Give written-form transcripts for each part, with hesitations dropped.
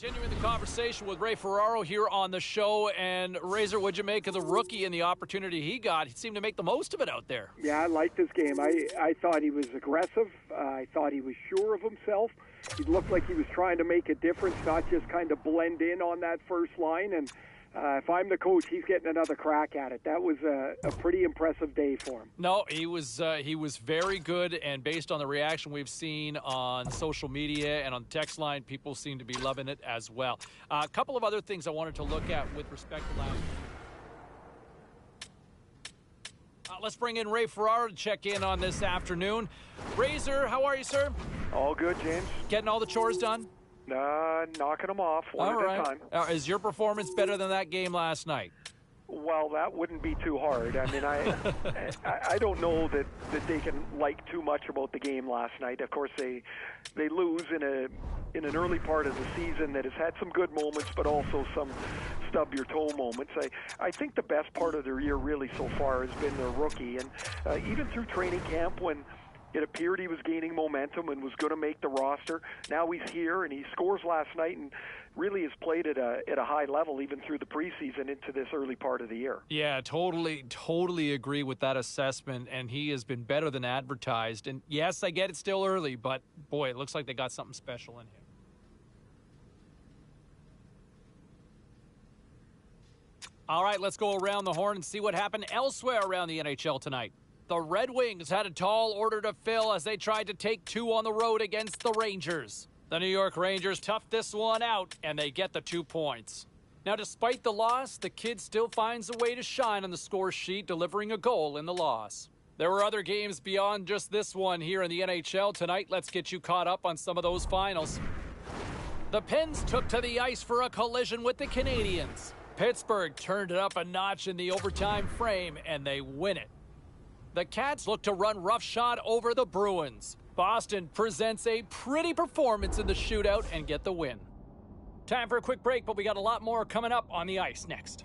Continuing the conversation with Ray Ferraro here on the show. And Razor, what'd you make of the rookie and the opportunity he got? He seemed to make the most of it out there. Yeah, I liked this game. I thought he was aggressive. I thought he was sure of himself. He looked like he was trying to make a difference, not just kind of blend in on that first line. And if I'm the coach, he's getting another crack at it. That was a pretty impressive day for him. No, he was very good, and based on the reaction we've seen on social media and on the text line, people seem to be loving it as well. A couple of other things I wanted to look at with respect to last. Let's bring in Ray Ferraro to check in on this afternoon. Razor, how are you, sir? All good, James. Getting all the chores done? Knocking them off one at a time. Is your performance better than that game last night? Well, that wouldn't be too hard. I mean, I don't know that they can like too much about the game last night. Of course, they lose in an early part of the season that has had some good moments, but also some stub your toe moments. I think the best part of their year really so far has been their rookie, and even through training camp when it appeared he was gaining momentum and was going to make the roster. Now he's here and he scores last night and really has played at a high level even through the preseason into this early part of the year. Yeah, totally agree with that assessment, and he has been better than advertised. And yes, I get it's still early, but boy, it looks like they got something special in him. All right, let's go around the horn and see what happened elsewhere around the NHL tonight. The Red Wings had a tall order to fill as they tried to take two on the road against the Rangers. The New York Rangers toughed this one out, and they get the 2 points. Now, despite the loss, the kid still finds a way to shine on the score sheet, delivering a goal in the loss. There were other games beyond just this one here in the NHL tonight. Let's get you caught up on some of those finals. The Pens took to the ice for a collision with the Canadiens. Pittsburgh turned it up a notch in the overtime frame, and they win it. The Cats look to run roughshod over the Bruins. Boston presents a pretty performance in the shootout and get the win. Time for a quick break, but we got a lot more coming up on the ice next.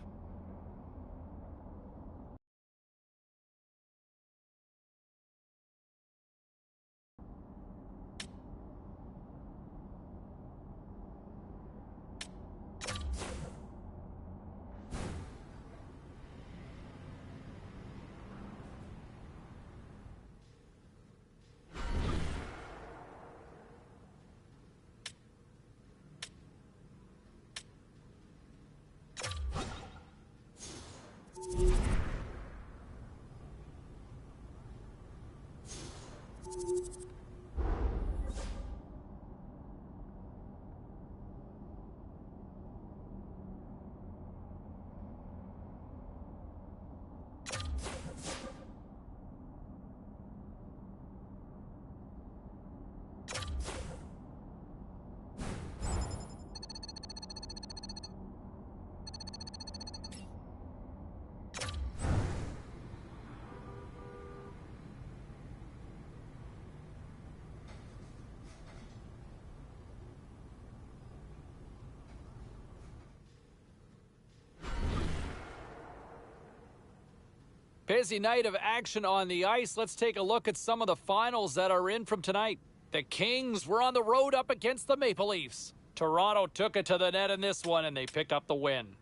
Busy night of action on the ice. Let's take a look at some of the finals that are in from tonight. The Kings were on the road up against the Maple Leafs. Toronto took it to the net in this one, and they pick up the win.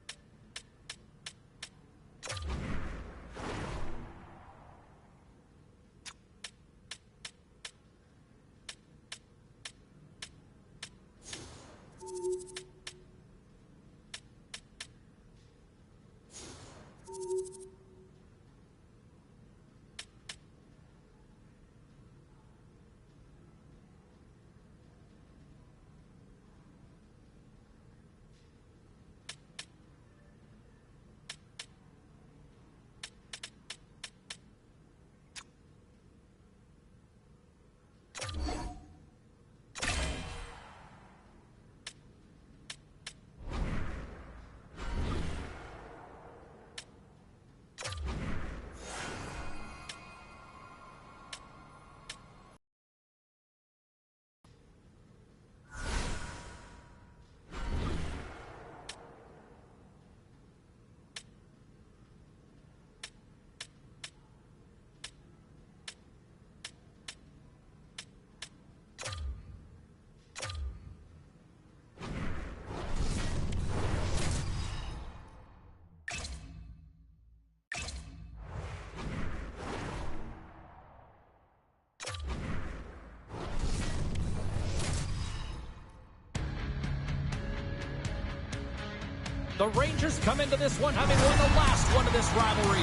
The Rangers come into this one having won the last one of this rivalry.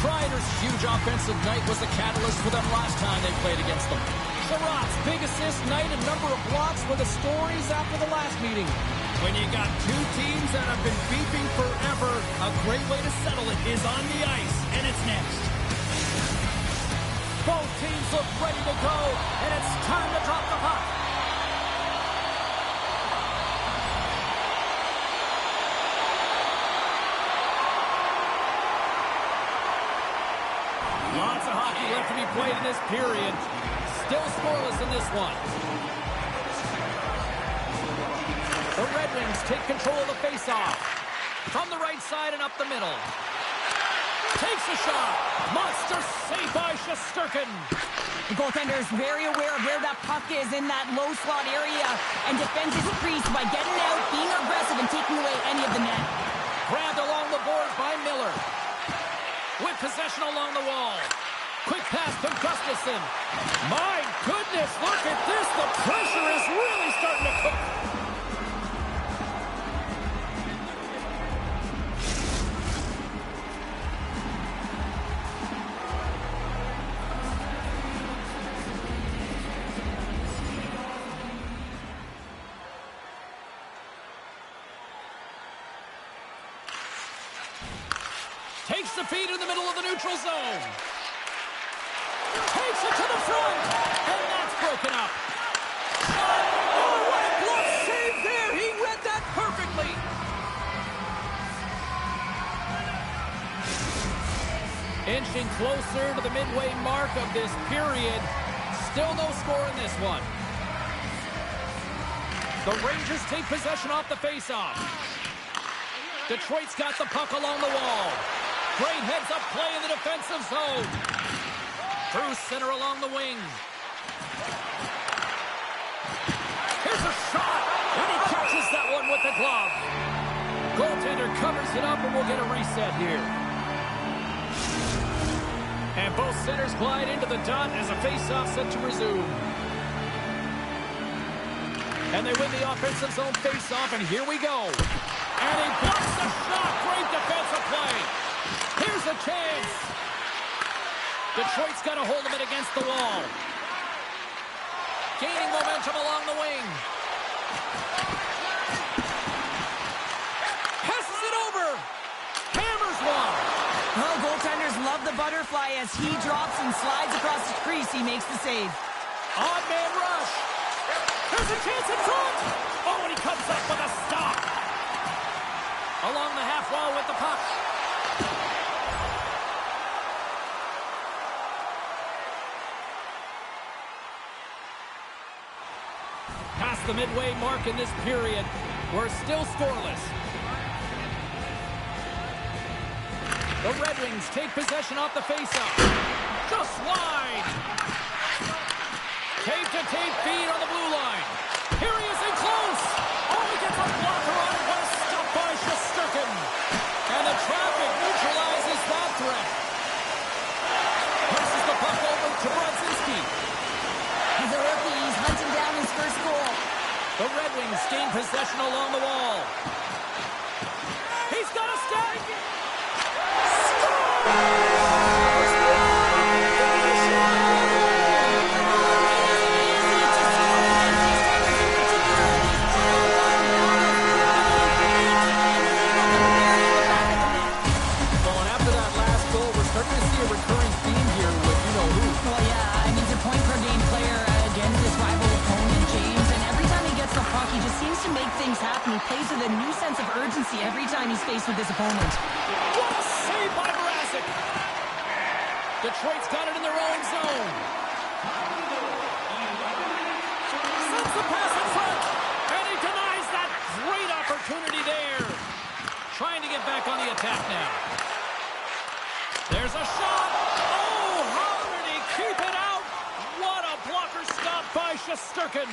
Kreider's huge offensive night was a catalyst for them last time they played against them. Sherratt's big assist night and number of blocks were the stories after the last meeting. When you got two teams that have been beefing forever, a great way to settle it is on the ice, and it's next. Both teams look ready to go, and it's time to drop the puck. Lots of hockey left to be played in this period. Still scoreless in this one. The Red Wings take control of the faceoff. From the right side and up the middle. Takes a shot. Monster save by Shesterkin. The goaltender is very aware of where that puck is in that low slot area and defends his crease by getting out, being aggressive, and taking away any of the net. Grabbed along the boards by Miller. With possession along the wall. Quick pass to Gustafsson. My goodness, look at this. The pressure is really starting to cook. Takes the feed in the middle of the neutral zone. Takes it to the front. And that's broken up. Oh, what a glove save there. He read that perfectly. Inching closer to the midway mark of this period. Still no score in this one. The Rangers take possession off the faceoff. Detroit's got the puck along the wall. Great heads-up play in the defensive zone. Through center along the wing. Here's a shot, and he catches that one with the glove. Goaltender covers it up, and we'll get a reset here. And both centers glide into the dot as a face-off set to resume. And they win the offensive zone face-off, and here we go. And he blocks the shot. Great defensive play. Here's a chance. Detroit's got a hold of it against the wall. Gaining momentum along the wing. Passes it over. Hammers one. Oh, goaltenders love the butterfly as he drops and slides across the crease. He makes the save. Odd man rush. There's a chance in front. Oh, and he comes up with a stop. Along the half wall with the puck. Past the midway mark in this period. We're still scoreless. The Red Wings take possession off the faceoff. Just wide. Tape-to-tape feed on the blue line. Here he is in close. Oh, he gets a blocker on it. What a stop by Shesterkin. And the traffic neutralizes that threat. Passes the puck over to Brodzinski. He's a rookie. He's hunting down his first goal. The Red Wings gain possession along the wall. He's got a step. He plays with a new sense of urgency every time he's faced with his opponent. What a save by Mrazek! Detroit's got it in their own zone. Sends the pass in front, and he denies that great opportunity there. Trying to get back on the attack now. There's a shot. Oh, how did he keep it out? What a blocker stop by Shesterkin.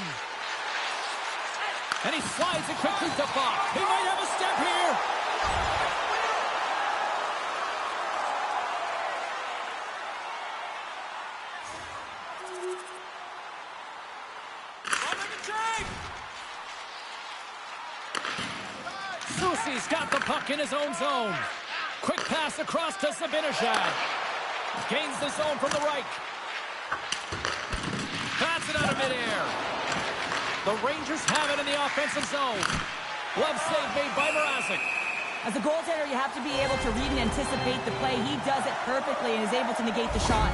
And he slides it quickly to Fox. He might have a step here. Ceci's got the puck in his own zone. Quick pass across to Zibanejad. Gains the zone from the right. Bats it out of midair. The Rangers have it in the offensive zone. Glove save made by Mrazek. As a goaltender, you have to be able to read and anticipate the play. He does it perfectly and is able to negate the shot.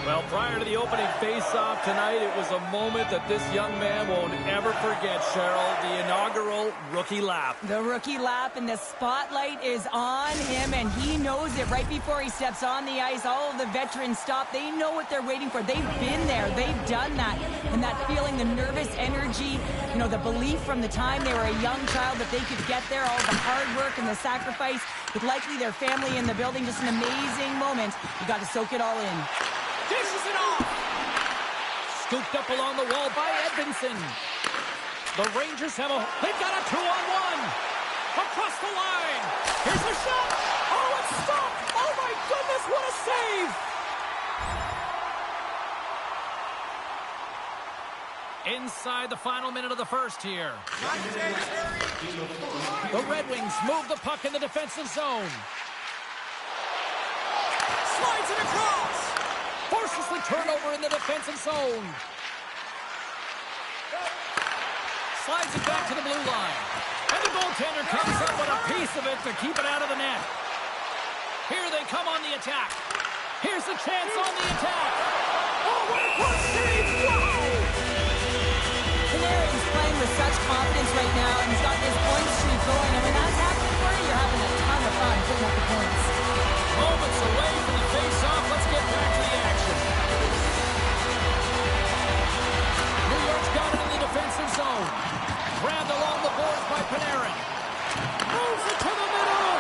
Well, prior to the opening face-off tonight, it was a moment that this young man won't ever forget, Cheryl. The inaugural rookie lap. The rookie lap, and the spotlight is on him, and he knows it right before he steps on the ice. All of the veterans stop. They know what they're waiting for. They've been there. They've done that. And that feeling, the nervous energy, you know, the belief from the time they were a young child that they could get there, all the hard work and the sacrifice with likely their family in the building. Just an amazing moment. You got to soak it all in. Dishes it off. Scooped up along the wall by Edvinsson. The Rangers have they've got a 2-on-1. Across the line. Here's a shot. Oh, it's stopped. Oh, my goodness, what a save. Inside the final minute of the first here. The Red Wings move the puck in the defensive zone. Slides it across. Forces the turnover in the defensive zone. Slides it back to the blue line. And the goaltender comes up with a piece of it to keep it out of the net. Here they come on the attack. Here's a chance on the attack. Oh, what a puck save! Wow! He's playing with such confidence right now, and he's got this point streak going. And when that's happening for you, you're having a ton of fun putting up the points. Moments away from the face-off. Let's get back to the action. New York's got it in the defensive zone. Grabbed along the boards by Panarin. Moves it to the middle.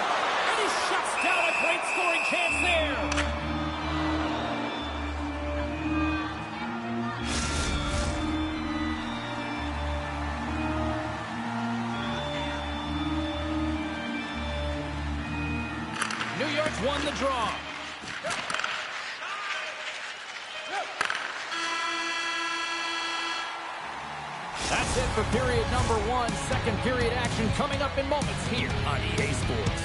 And he shuts down a great scoring chance there. New York's won the draw. That's it for period number one. Second period action coming up in moments here on EA Sports.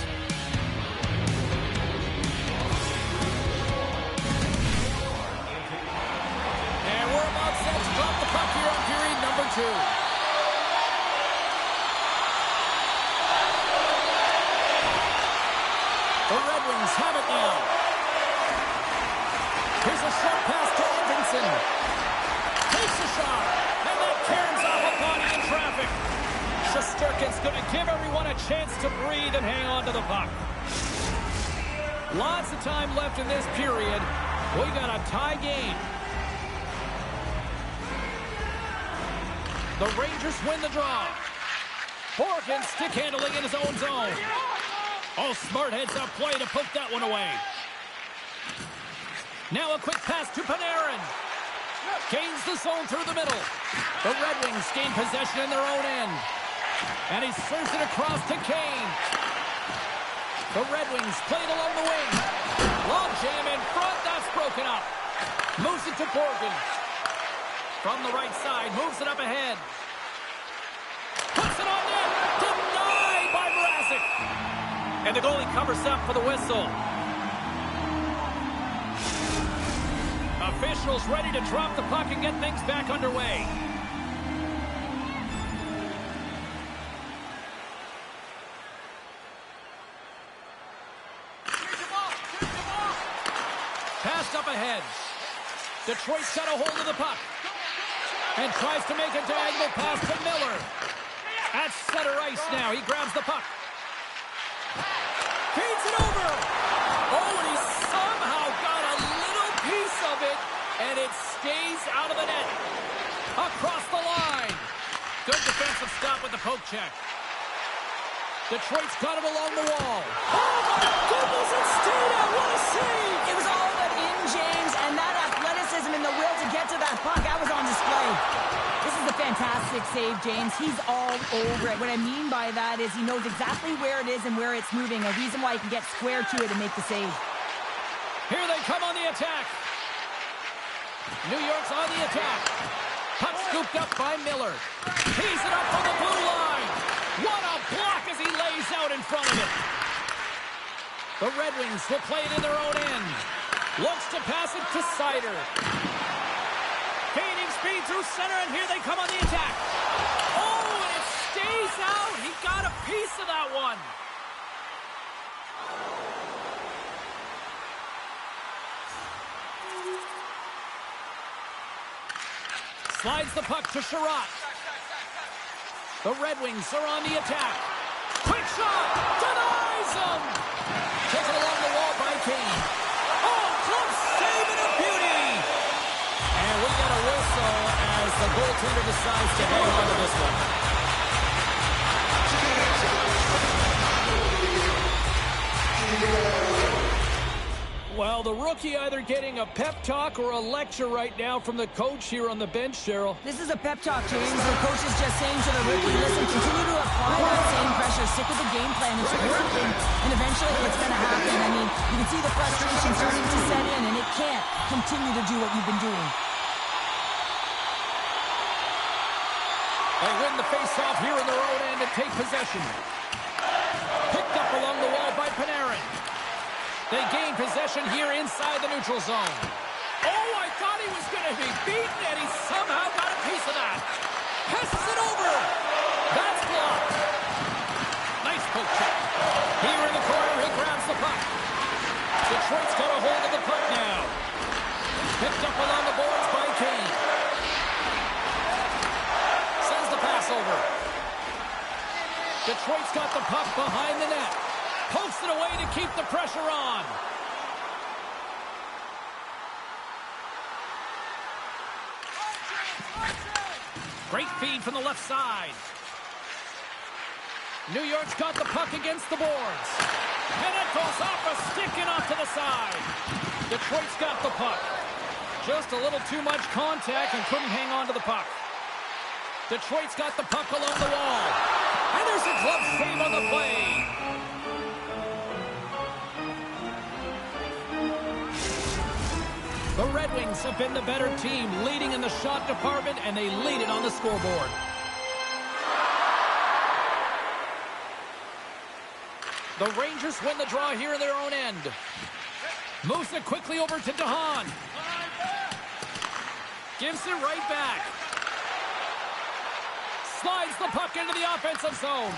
And we're about set to drop the puck here on period number two. The Red Wings have it now. Here's a short pass to Edvinsson. Takes a shot. And that caroms off a body in traffic. Shesterkin's going to give everyone a chance to breathe and hang on to the puck. Lots of time left in this period. We got a tie game. The Rangers win the draw. Horgan stick handling in his own zone. Oh, smart heads-up play to poke that one away. Now a quick pass to Panarin. Gains the zone through the middle. The Red Wings gain possession in their own end. And he serves it across to Kane. The Red Wings play it along the wing. Long jam in front. That's broken up. Moves it to Borgen. From the right side, moves it up ahead. Puts it on net. Denied by Mrazek. And the goalie covers up for the whistle. Officials ready to drop the puck and get things back underway. Passed up ahead. Detroit's got a hold of the puck. And tries to make a diagonal pass to Miller. At center ice now. He grabs the puck. Feeds it over. Oh, and he somehow got a little piece of it, and it stays out of the net. Across the line. Good defensive stop with the poke check. Detroit's got it along the wall. Oh, my goodness, it stayed out. What a save. It was all but in, James, and that athleticism and the will to get to that puck, that was on display. This is a fantastic save, James. He's all over it. What I mean by that is he knows exactly where it is and where it's moving, a reason why he can get square to it and make the save. Here they come on the attack. New York's on the attack. Puck scooped up by Miller. Tees it up from the blue line. What a block as he lays out out in front of it. The Red Wings will play it in their own end. Looks to pass it to Sider. Gaining speed through center, and here they come on the attack. Oh, and it stays out. He got a piece of that one. Slides the puck to Sherratt. The Red Wings are on the attack. Quick shot! Denies him! Taken along the wall by Kane. Oh, club save and a beauty! And we got a whistle as the goaltender decides to hang on to this one. Well, the rookie either getting a pep talk or a lecture right now from the coach here on the bench, Cheryl. This is a pep talk, James. The coach is just saying to the rookie, listen, continue to apply that same pressure. Stick with the game plan. It's working, and eventually it's going to happen. I mean, you can see the frustration starting to set in, and it can't continue to do what you've been doing. They win the face-off here in their own end and take possession. Picked up along the wall by Panarin. They gain possession here inside the neutral zone. Oh, I thought he was going to be beaten, and he somehow got a piece of that. Passes it over. That's blocked. Nice poke check. Here in the corner, he grabs the puck. Detroit's got a hold of the puck now. Picked up along the boards by Kane. Sends the pass over. Detroit's got the puck behind the net. Pokes it away to keep the pressure on. Great feed from the left side. New York's got the puck against the boards. And it goes off a stick and off to the side. Detroit's got the puck. Just a little too much contact and couldn't hang on to the puck. Detroit's got the puck along the wall. And there's a glove save on the play. The Red Wings have been the better team, leading in the shot department, and they lead it on the scoreboard. The Rangers win the draw here in their own end. Moves it quickly over to DeHaan. Gives it right back. Slides the puck into the offensive zone.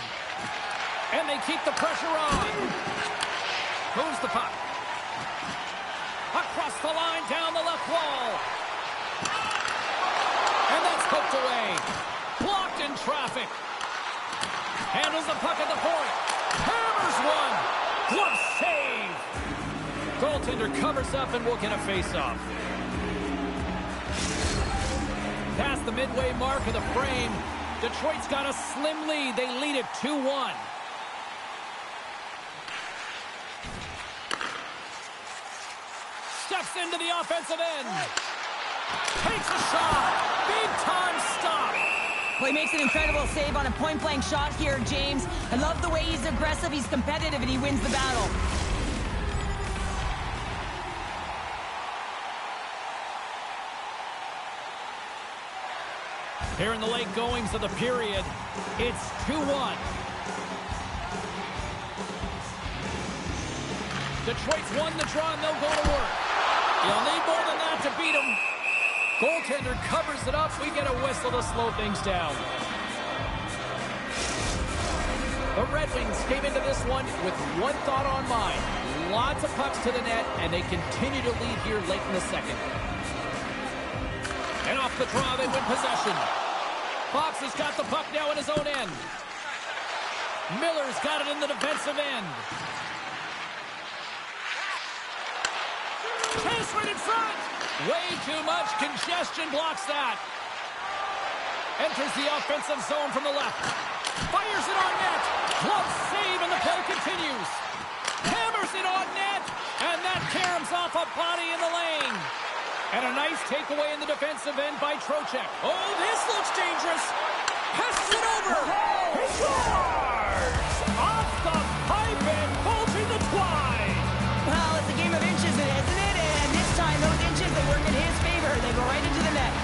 And they keep the pressure on. Moves the puck. Across the line, down the left wall. And that's poked away. Blocked in traffic. Handles the puck at the point. Hammers one. Glove save. Goaltender covers up and will get a face-off. Past the midway mark of the frame, Detroit's got a slim lead. They lead it 2-1. Steps into the offensive end. Takes a shot. Big-time stop. Well, he makes an incredible save on a point-blank shot here, James. I love the way he's aggressive, he's competitive, and he wins the battle. Here in the late goings of the period, it's 2-1. Detroit's won the draw, and they'll go to work. You'll need more than that to beat them. Goaltender covers it up. We get a whistle to slow things down. The Red Wings came into this one with one thought on mind. Lots of pucks to the net, and they continue to lead here late in the second. And off the draw, they win possession. Fox has got the puck now in his own end. Miller's got it in the defensive end. Chase right in front. Way too much congestion blocks that. Enters the offensive zone from the left. Fires it on net. Glove save and the play continues. Hammers it on net. And that caroms off a body in the lane. And a nice takeaway in the defensive end by Trocheck. Oh, this looks dangerous. Passes it over. He scores! Off the pipe and bulging the twine. Well, it's a game of inches, isn't it? And this time, those inches, they work in his favor. They go right into the net.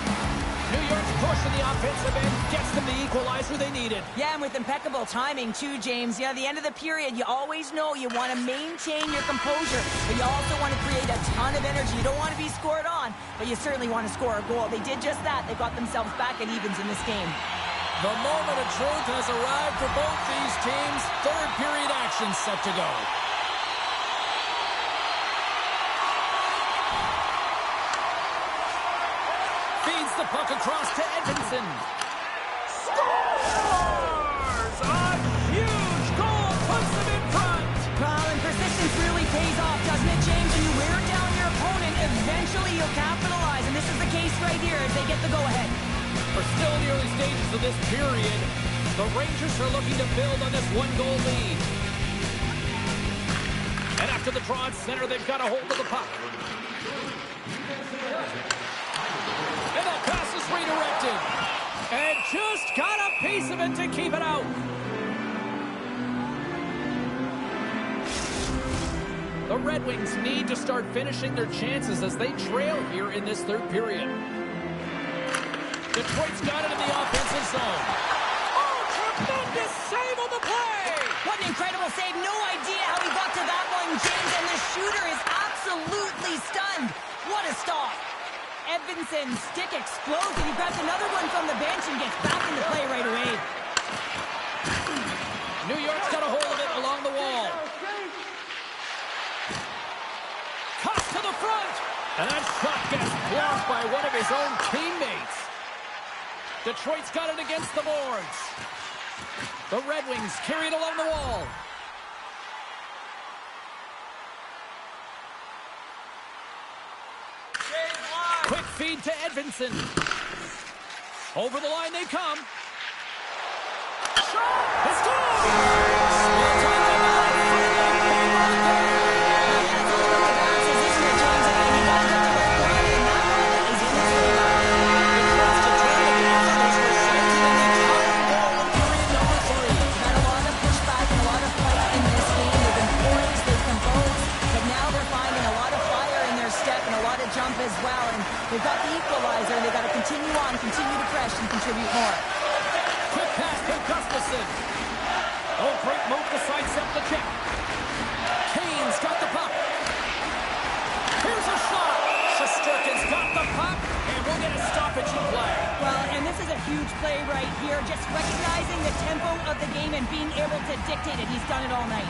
New New York's push in the offensive end gets them the equalizer they needed. Yeah, and with impeccable timing, too, James. Yeah, at the end of the period, you always know you want to maintain your composure, but you also want to create a ton of energy. You don't want to be scored on, but you certainly want to score a goal. They did just that. They got themselves back at evens in this game. The moment of truth has arrived for both these teams. Third period action set to go. Feeds the puck across to Edmondson. Scores! A huge goal puts them in front. Well, and persistence really pays off, doesn't it, James? When you wear down your opponent, eventually you'll capitalize, and this is the case right here as they get the go-ahead. We're still in the early stages of this period. The Rangers are looking to build on this one-goal lead. And after the draw at center, they've got a hold of the puck. And that pass is redirected. And just got a piece of it to keep it out. The Red Wings need to start finishing their chances as they trail here in this third period. Detroit's got it in the offensive zone. Oh, tremendous save on the play! What an incredible save. No idea how he got to that one, James, and the shooter is absolutely stunned. What a stop. Edvinson's stick explodes, and he grabs another one from the bench and gets back into play right away. New York's got a hold of it along the wall. Cuts to the front. And that shot gets blocked by one of his own teammates. Detroit's got it against the boards. The Red Wings carry it along the wall. Quick feed to Edvinson. Over the line they come. Shot! It's jump as well, and they've got the equalizer, and they've got to continue on, continue to press, and contribute more. Quick pass to Gustafsson. Oh, great move to sidestep the check. Kane's got the puck. Here's a shot. Shesterkin's got the puck, and we'll get a stoppage in play. Well, and this is a huge play right here, just recognizing the tempo of the game and being able to dictate it. He's done it all night.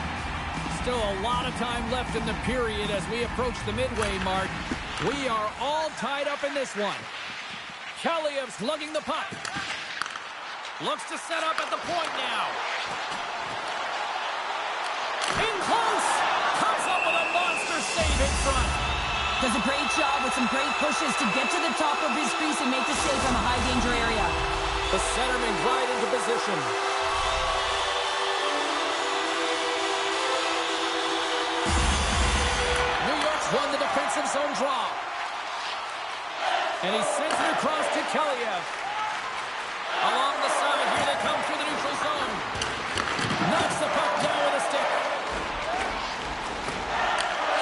Still a lot of time left in the period as we approach the midway mark. We are all tied up in this one. Kaliev's lugging the puck. Looks to set up at the point now. In close. Comes up with a monster save in front. Does a great job with some great pushes to get to the top of his crease and make the save from a high-danger area. The centerman right into position. Won the defensive zone draw. And he sends it across to Kaliev. Along the side, here they come through the neutral zone. Knocks the puck down with a stick.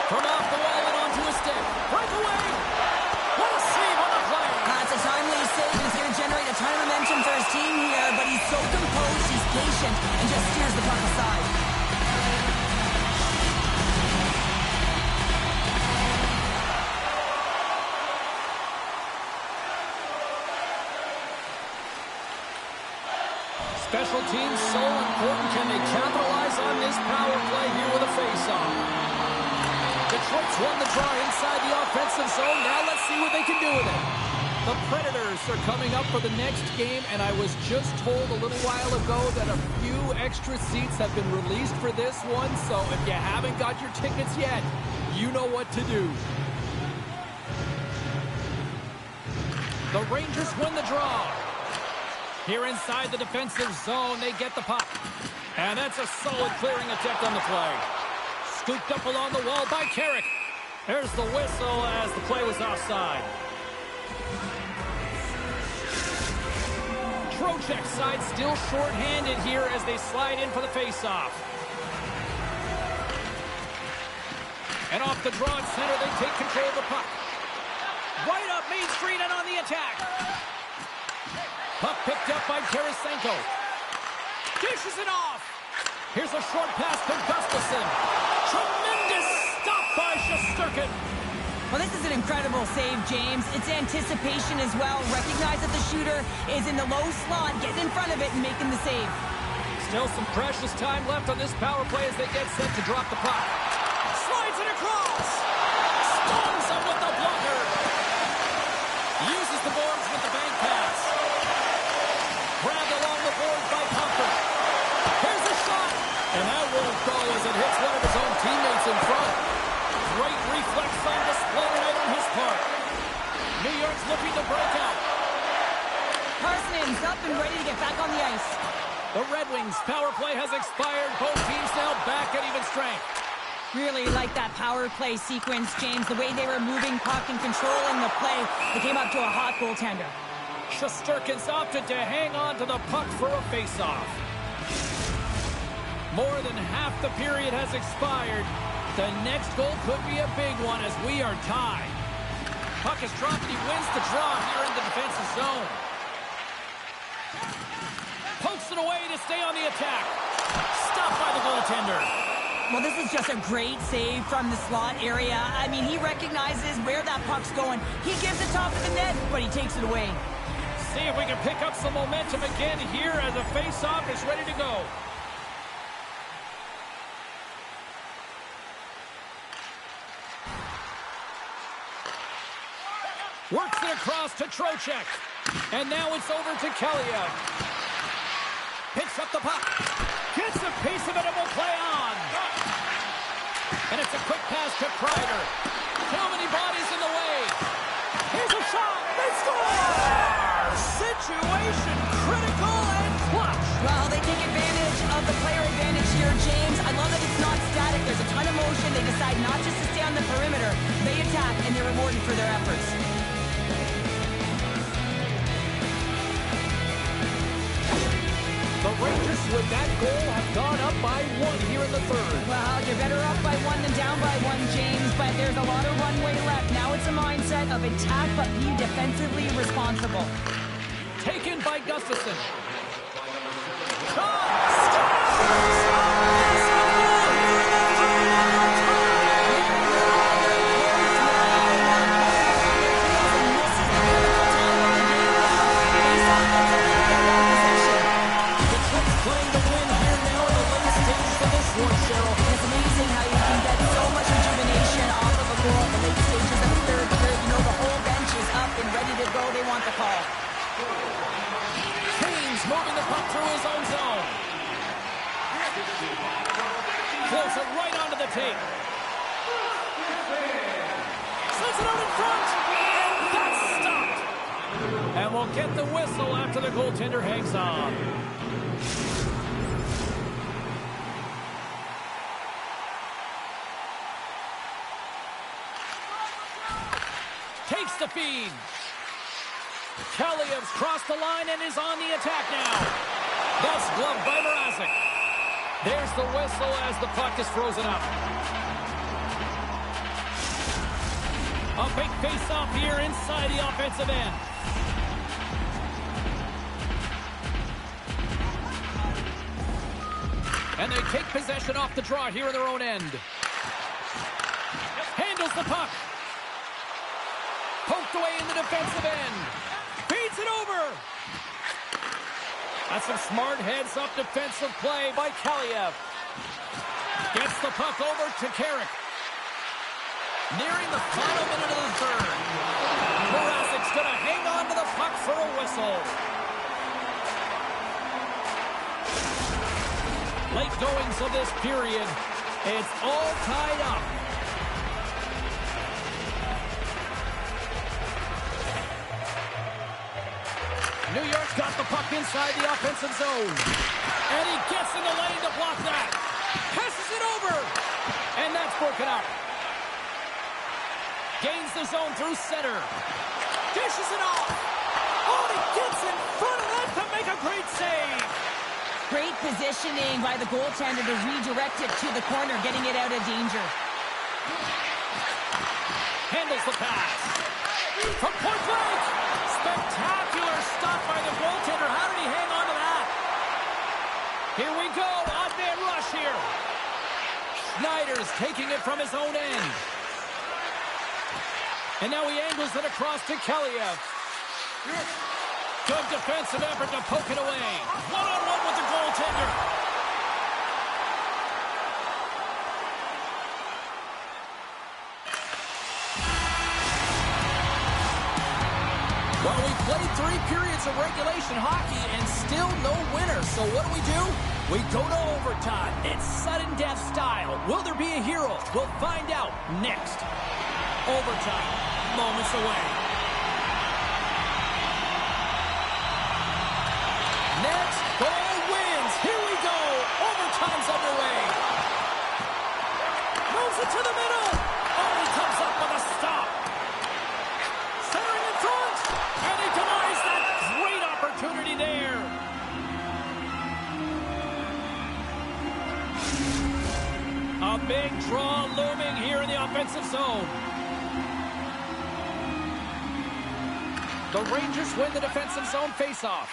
From off the wall and onto a stick. Breakaway. What a save on the play. It's a timely save, and it's going to generate a ton of momentum for his team here, but he's so composed, he's patient, and just steers the puck aside. Special teams so important. Can they capitalize on this power play here with a face-off? Detroit's won the draw inside the offensive zone. Now let's see what they can do with it. The Predators are coming up for the next game, and I was just told a little while ago that a few extra seats have been released for this one, so if you haven't got your tickets yet, you know what to do. The Rangers win the draw. Here inside the defensive zone, they get the puck. And that's a solid clearing attempt on the play. Scooped up along the wall by Carrick. There's the whistle as the play was offside. Trocheck's side still short-handed here as they slide in for the face-off. And off the draw at center, they take control of the puck. Right up Main Street and on the attack. Puck picked up by Tarasenko. Dishes it off. Here's a short pass to Gustafsson. Tremendous stop by Shesterkin. Well, this is an incredible save, James. It's anticipation as well. Recognize that the shooter is in the low slot, getting in front of it and making the save. Still some precious time left on this power play as they get set to drop the puck. Slides it across. Stones him with the blocker. Uses the boards with the bank pass. Grabbed along the boards by Comfort. Here's a shot. And that won't go as it hits one of his own teammates in front. Great reflex on display tonight on his part. New York's looking to break out. Parsons up and ready to get back on the ice. The Red Wings' power play has expired. Both teams now back at even strength. Really like that power play sequence, James. The way they were moving puck and controlling the play, they came up to a hot goaltender. Shesterkin's opted to hang on to the puck for a face-off. More than half the period has expired. The next goal could be a big one as we are tied. Puck is dropped and he wins the draw here in the defensive zone. Pokes it away to stay on the attack. Stopped by the goaltender. Well, this is just a great save from the slot area. I mean, he recognizes where that puck's going. He gives it top of the net, but he takes it away. See if we can pick up some momentum again here as the face-off is ready to go. Works it across to Trocheck. And now it's over to Kaliev. Picks up the puck. Gets a piece of it and will play on. And it's a quick pass to Kreider. Too many bodies in the way. Here's a shot. They score! Situation critical and clutch. Well, they take advantage of the player advantage here, James. I love that it's not static. There's a ton of motion. They decide not just to stay on the perimeter. They attack, and they're rewarded for their efforts. The Rangers, with that goal, have gone up by 1 here in the third. Well, you're better up by 1 than down by 1, James, but there's a lot of runway left. Now it's a mindset of attack, but be defensively responsible. Taken by Gustafsson. Moving the puck through his own zone. Floats it right onto the tape. Sends it out in front. And that's stopped. And we'll get the whistle after the goaltender hangs on. Takes the feed. Kaliev's crossed the line and is on the attack now. That's gloved by Mrazek. There's the whistle as the puck is frozen up. A big face-off here inside the offensive end. And they take possession off the draw here in their own end. Handles the puck. Poked away in the defensive end. Feeds it over. That's some smart heads-up defensive play by Kaliev. Gets the puck over to Carrick. Nearing the final minute of the third. Mrazek's going to hang on to the puck for a whistle. Late goings of this period. It's all tied up. New York's got the puck inside the offensive zone. And he gets in the lane to block that. Passes it over. And that's broken up. Gains the zone through center. Dishes it off. Oh, he gets in front of that to make a great save. Great positioning by the goaltender to redirect it to the corner, getting it out of danger. Handles the pass. From point blank. Spectacular stop by the goaltender Snyder's taking it from his own end. And now he angles it across to Kaliev. Good defensive effort to poke it away. One-on-one with the goaltender. Well, we played 3 periods of regulation hockey and still no winner. So what do? We go to overtime. It's sudden death style. Will there be a hero? We'll find out next. Overtime, moments away. Next goal wins. Here we go. Overtime's underway. Moves it to the middle. Oh, he comes up with a stop. Centering in front. And he denies that great opportunity there. A big draw looming here in the offensive zone. The Rangers win the defensive zone faceoff.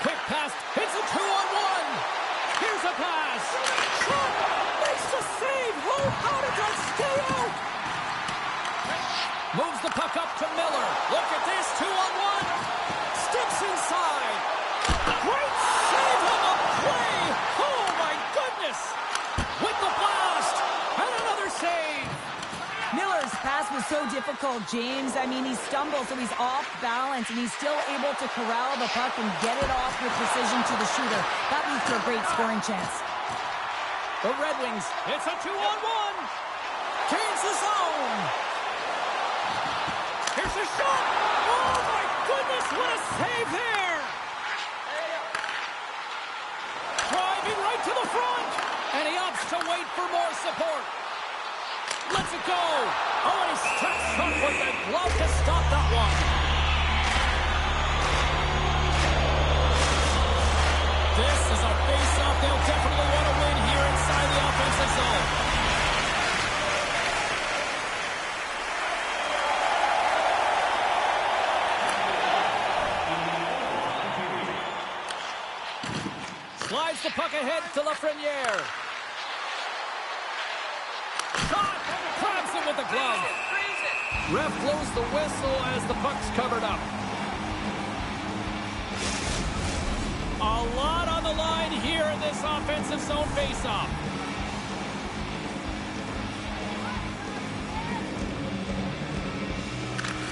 Quick pass, hits a 2-on-1. Here's a pass. Trump makes the save. Oh, how did that stay out? Moves the puck up to Miller. Look at this, 2-on-1. Steps inside. Great save on the play. Oh, my goodness. With the blast. And another save. Miller's pass was so difficult, James. I mean, he stumbles, so he's off balance, and he's still able to corral the puck and get it off with precision to the shooter. That leads to a great scoring chance. The Red Wings, it's a 2-on-1. Gains the zone. Here's a shot. Oh, my goodness, what a save there. Driving right to the front. And he opts to wait for more support. Let's it go. Oh, and he steps up with the glove to stop that one. This is a face-off they'll definitely want to win here inside the offensive zone. Slides the puck ahead to Lafreniere. Shot! Grabs him with the glove. Ref blows the whistle as the puck's covered up. A lot on the line here in this offensive zone faceoff.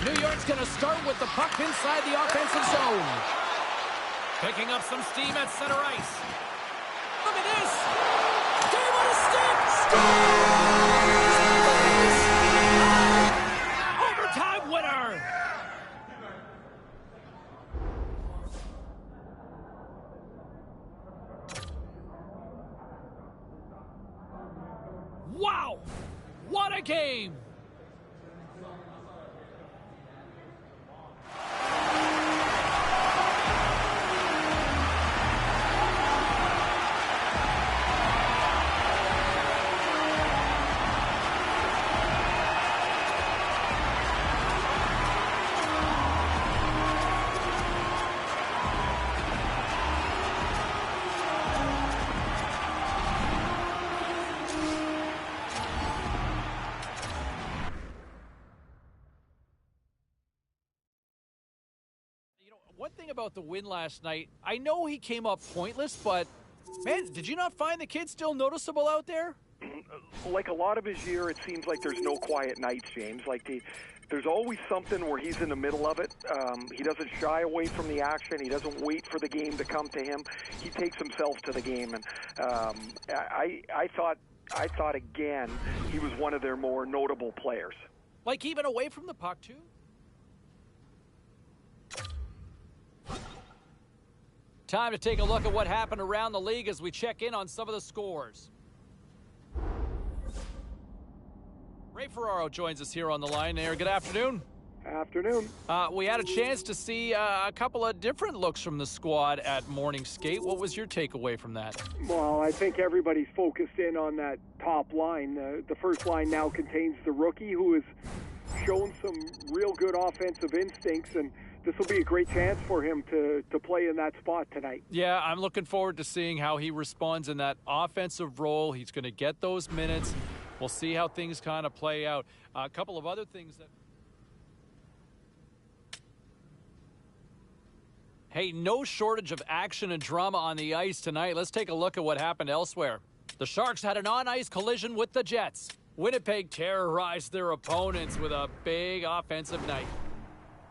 New York's going to start with the puck inside the offensive zone. Picking up some steam at center ice. Look at this! Game on a stick! Overtime winner! Wow! What a game! One thing about the win last night, I know he came up pointless, but, man, did you not find the kid still noticeable out there? Like a lot of his year, it seems like there's no quiet nights, James. There's always something where he's in the middle of it. He doesn't shy away from the action. He doesn't wait for the game to come to him. He takes himself to the game. And I thought again he was one of their more notable players. Like even away from the puck, too? Time to take a look at what happened around the league as we check in on some of the scores. Ray Ferraro joins us here on the line there. Good afternoon. Afternoon. We had a chance to see a couple of different looks from the squad at morning skate. What was your takeaway from that? Well, I think everybody's focused in on that top line. The first line now contains the rookie who has shown some real good offensive instincts, and this will be a great chance for him to play in that spot tonight. Yeah, I'm looking forward to seeing how he responds in that offensive role. He's going to get those minutes. We'll see how things kind of play out. A couple of other things that... Hey, no shortage of action and drama on the ice tonight. Let's take a look at what happened elsewhere. The Sharks had an on-ice collision with the Jets. Winnipeg terrorized their opponents with a big offensive night.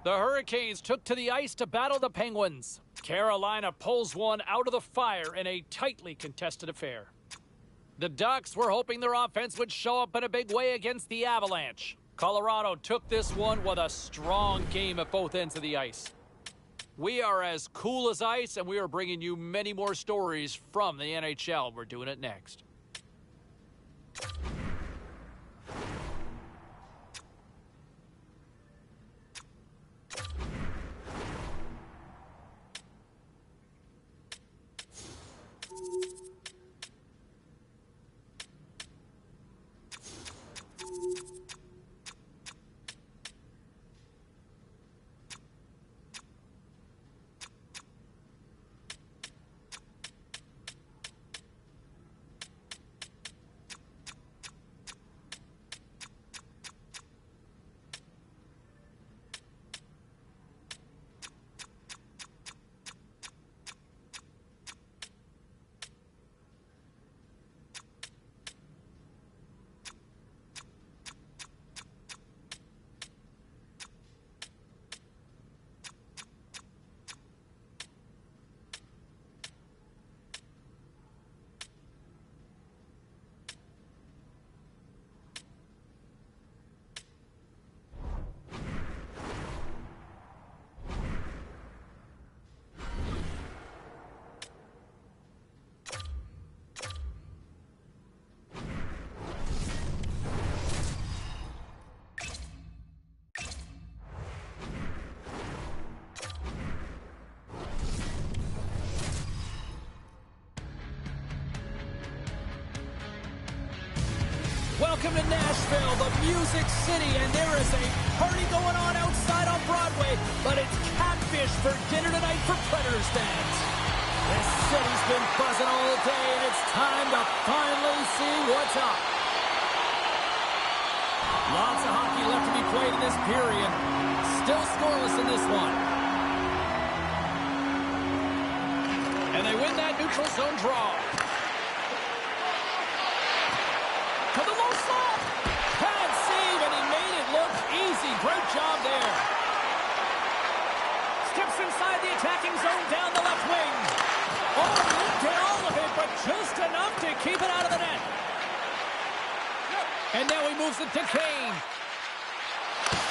The Hurricanes took to the ice to battle the Penguins. Carolina pulls one out of the fire in a tightly contested affair. The Ducks were hoping their offense would show up in a big way against the Avalanche. Colorado took this one with a strong game at both ends of the ice. We are as cool as ice, and we are bringing you many more stories from the NHL. We're doing it next. Welcome to Nashville, the Music City, and there is a party going on outside on Broadway, but it's catfish for dinner tonight for Predators fans. This city's been buzzing all day, and it's time to finally see what's up. Lots of hockey left to be played in this period. Still scoreless in this one. And they win that neutral zone draw. To the low slot. Bad save, and he made it look easy. Great job there. Steps inside the attacking zone down the left wing. Oh, didn't get all of it, but just enough to keep it out of the net. And now he moves it to Kane.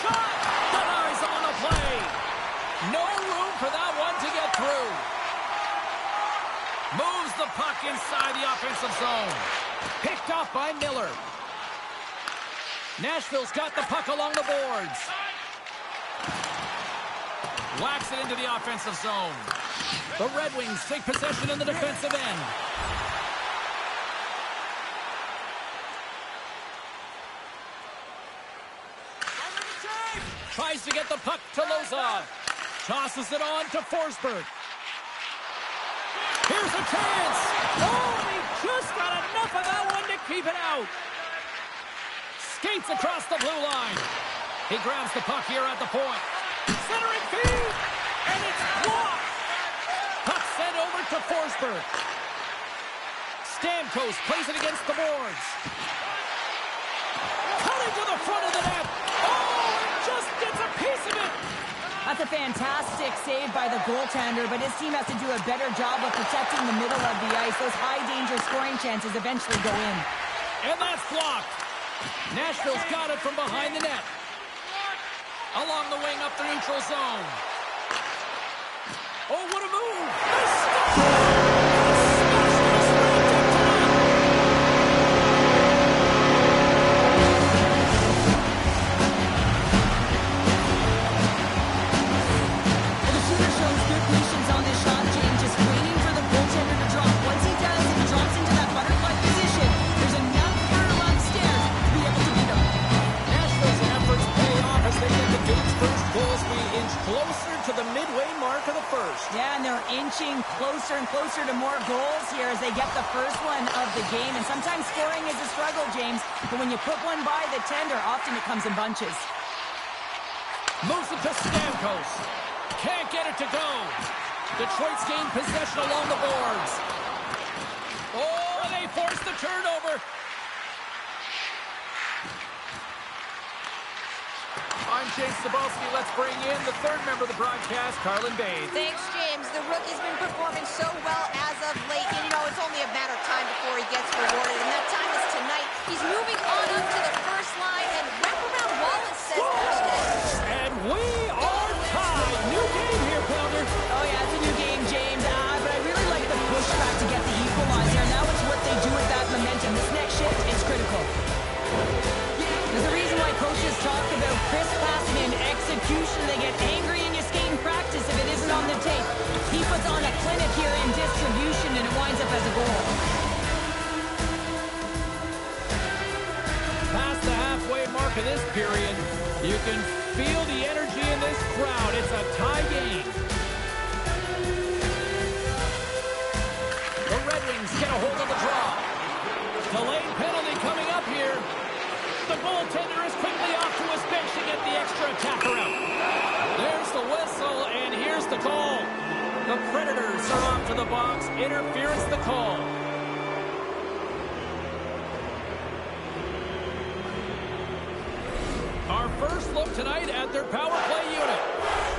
Shot! Denies on the play. No room for that one to get through. Moves the puck inside the offensive zone. Picked off by Miller. Nashville's got the puck along the boards. Whacks it into the offensive zone. The Red Wings take possession in the defensive end. Tries to get the puck to Lozov. Tosses it on to Forsberg. Here's a chance. Oh, and he just got enough of that one to keep it out. Skates across the blue line. He grabs the puck here at the point. Centering feed, and it's blocked. Puck sent over to Forsberg. Stamkos plays it against the boards. Cutting to the front of the net. Oh, and just gets a piece of it. That's a fantastic save by the goaltender, but his team has to do a better job of protecting the middle of the ice. Those high-danger scoring chances eventually go in. And that's blocked. Nashville's got it from behind the net. Along the wing up the neutral zone. Oh, what a move! They score! Close closer to the midway mark of the first. Yeah, and they're inching closer and closer to more goals here as they get the first one of the game. And sometimes scoring is a struggle, James, but when you put one by the tender, often it comes in bunches. Moves it to Stamkos. Can't get it to go. Detroit's gained possession along the boards. Oh, they forced the turnover. I'm James Cebulski. Let's bring in the third member of the broadcast, Carlin Bates. Thanks, James. The rookie's been performing so well as of late. And, it's only a matter of time before he gets rewarded. And that time is tonight. He's moving on up to the first line. And wraparound Wallace says there's next. And we are tied. New game here, Pounder. Oh, yeah, it's a new game, James. But I really like the pushback to get the equalizer. Now it's what they do with that momentum. This next shift is critical. There's a reason why coaches talk about crisp passing and execution. They get angry and you skate in practice if it isn't on the tape. He puts on a clinic here in distribution and it winds up as a goal. Past the halfway mark of this period, you can feel the energy in this crowd. It's a tie game. The Red Wings get a hold of the draw. Delayed penalty coming up here. The goaltender is quickly off to his bench to get the extra attacker out. There's the whistle, and here's the call. The Predators are off to the box. Interference the call. Our first look tonight at their power play unit.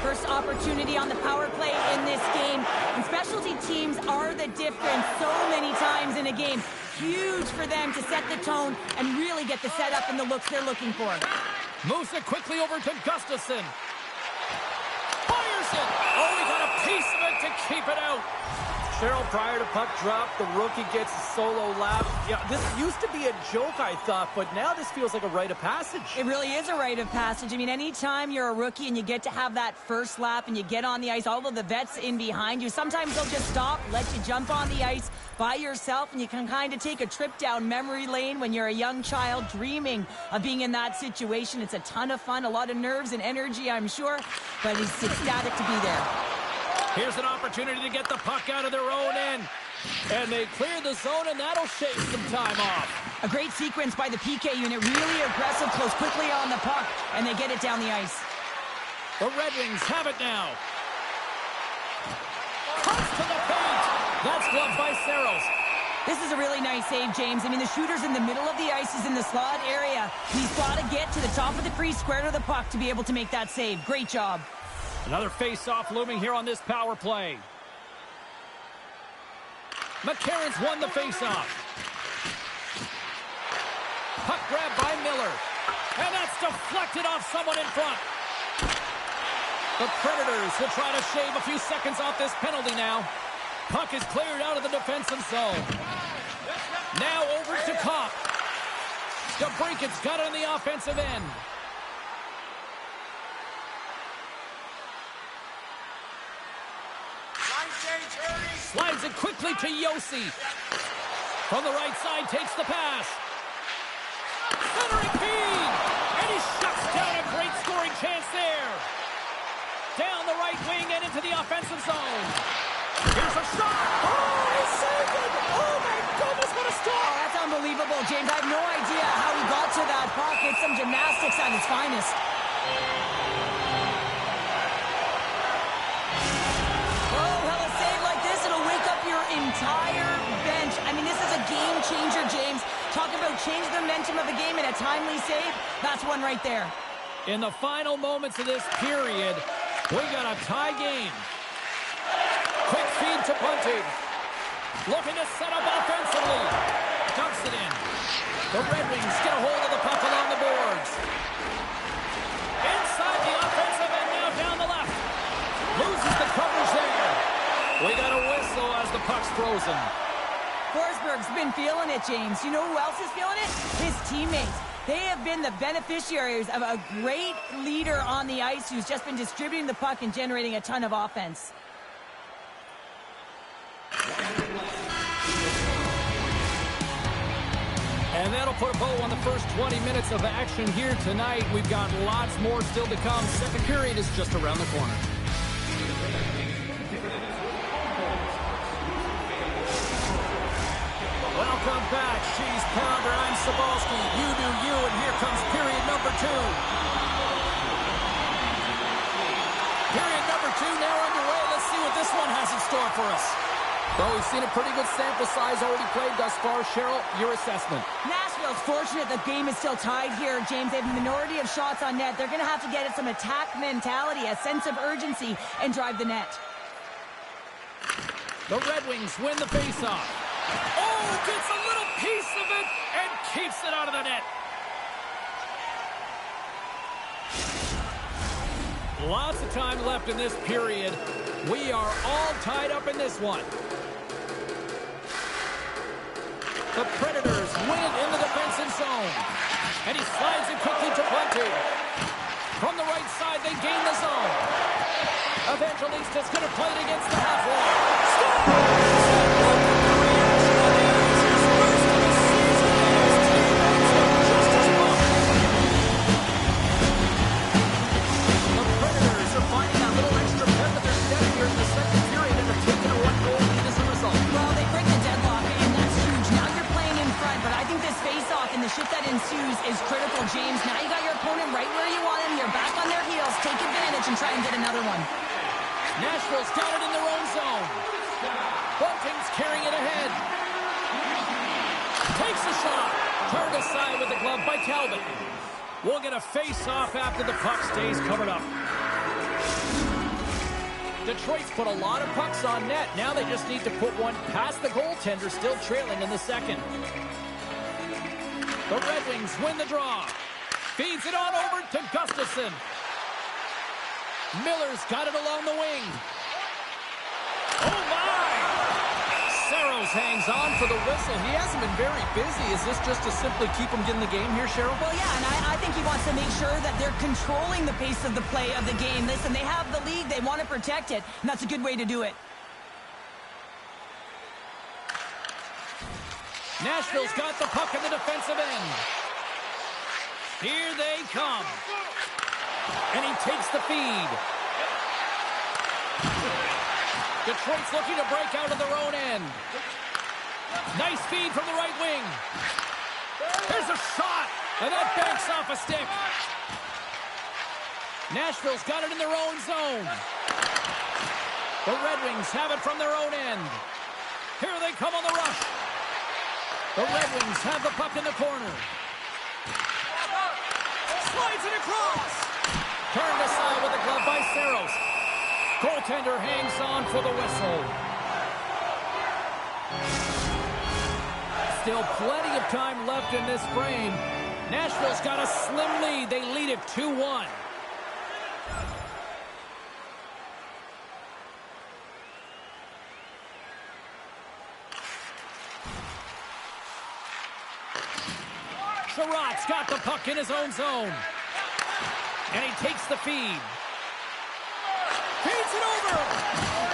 First opportunity on the power play in this game. And specialty teams are the difference so many times in a game. Huge for them to set the tone and really get the setup and the looks they're looking for. Moves it quickly over to Gustafsson. Fires it! Oh, he got a piece of it to keep it out. Cheryl, prior to puck drop, the rookie gets a solo lap. Yeah, this used to be a joke, I thought, but now this feels like a rite of passage. It really is a rite of passage. I mean, anytime you're a rookie and you get to have that first lap and you get on the ice, all of the vets in behind you, sometimes they'll just stop, let you jump on the ice by yourself, and you can kind of take a trip down memory lane when you're a young child dreaming of being in that situation. It's a ton of fun, a lot of nerves and energy, I'm sure, but it's ecstatic to be there. Here's an opportunity to get the puck out of their own end. And they clear the zone, and that'll shave some time off. A great sequence by the PK unit. Really aggressive, close quickly on the puck, and they get it down the ice. The Red Wings have it now. Cuts to the paint. That's gloved by Saros. This is a really nice save, James. I mean, the shooter's in the middle of the ice. He's in the slot area. He's got to get to the top of the crease, square to the puck to be able to make that save. Great job. Another face-off looming here on this power play. McCarron's won the face-off. Puck grab by Miller. And that's deflected off someone in front. The Predators will try to shave a few seconds off this penalty now. Puck is cleared out of the defensive zone. Now over to Kopp. DeBrinket's got it on the offensive end. Slides it quickly to Yossi. From the right side, takes the pass. Centering feed! And he shuts down a great scoring chance there. Down the right wing and into the offensive zone. Here's a shot! Oh, he saved it! Oh, my goodness, what a stop! Oh, that's unbelievable, James. I have no idea how he got to that puck. It's some gymnastics at its finest. Entire bench. I mean, this is a game changer, James. Talk about change the momentum of the game in a timely save. That's one right there. In the final moments of this period, we got a tie game. Quick feed to Bunting. Looking to set up offensively. Dumps it in. The Red Wings get a hold of the puck along the boards. Inside the offensive end, now down the left. Loses the coverage there. We got a whistle as the puck's frozen. Forsberg's been feeling it, James. You know who else is feeling it? His teammates. They have been the beneficiaries of a great leader on the ice who's just been distributing the puck and generating a ton of offense. And that'll put a bow on the first 20 minutes of action here tonight. We've got lots more still to come. Second period is just around the corner. Welcome back, Cheese Pounder. I'm Sabalski. You do you, and here comes period number 2. Period number 2 now underway. Let's see what this one has in store for us. Well, we've seen a pretty good sample size already played thus far. Cheryl, your assessment. Nashville's fortunate the game is still tied here, James. They have a minority of shots on net. They're going to have to get at some attack mentality, a sense of urgency, and drive the net. The Red Wings win the faceoff. Oh, gets a little piece of it and keeps it out of the net. Lots of time left in this period. We are all tied up in this one. The Predators win it in the defensive zone. And he slides it quickly to Plenty. From the right side, they gain the zone. Evangelista's going to play it against the half wall. The shift that ensues is critical, James. Now you got your opponent right where you want him. You're back on their heels. Take advantage and try and get another one. Nashville's got it in their own zone. Bunting's carrying it ahead. Takes a shot. Turned aside with the glove by Talbot. We'll get a face-off after the puck stays covered up. Detroit's put a lot of pucks on net. Now they just need to put one past the goaltender, still trailing in the second. The Red Wings win the draw. Feeds it on over to Gustafsson. Miller's got it along the wing. Oh, my! Saros hangs on for the whistle. He hasn't been very busy. Is this just to simply keep him in the game here, Cheryl? Well, yeah, and I think he wants to make sure that they're controlling the pace of the play of the game. Listen, they have the lead. They want to protect it, and that's a good way to do it. Nashville's got the puck in the defensive end. Here they come. And he takes the feed. Detroit's looking to break out of their own end. Nice feed from the right wing. There's a shot, and that banks off a stick. Nashville's got it in their own zone. The Red Wings have it from their own end. Here they come on the rush. The Red Wings have the puck in the corner. Slides it across. Turned aside with a glove by Saros. Goaltender hangs on for the whistle. Still plenty of time left in this frame. Nashville's got a slim lead. They lead it 2-1. Sherratt's got the puck in his own zone. And he takes the feed. Feeds it over.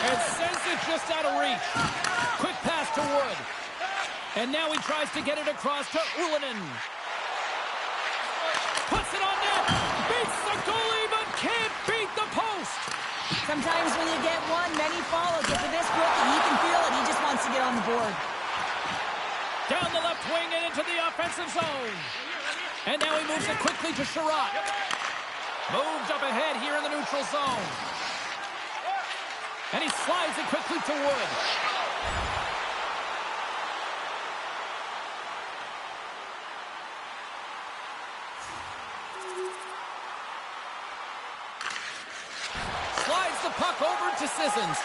And sends it just out of reach. Quick pass to Wood. And now he tries to get it across to Ullinen. Puts it on net. Beats the goalie, but can't beat the post. Sometimes when you get one, many follow. But for this rookie, he can feel it. He just wants to get on the board. Down the left wing and into the offensive zone. And now he moves it quickly to Sherratt. Moved up ahead here in the neutral zone. And he slides it quickly to Wood. Slides the puck over to Sissons.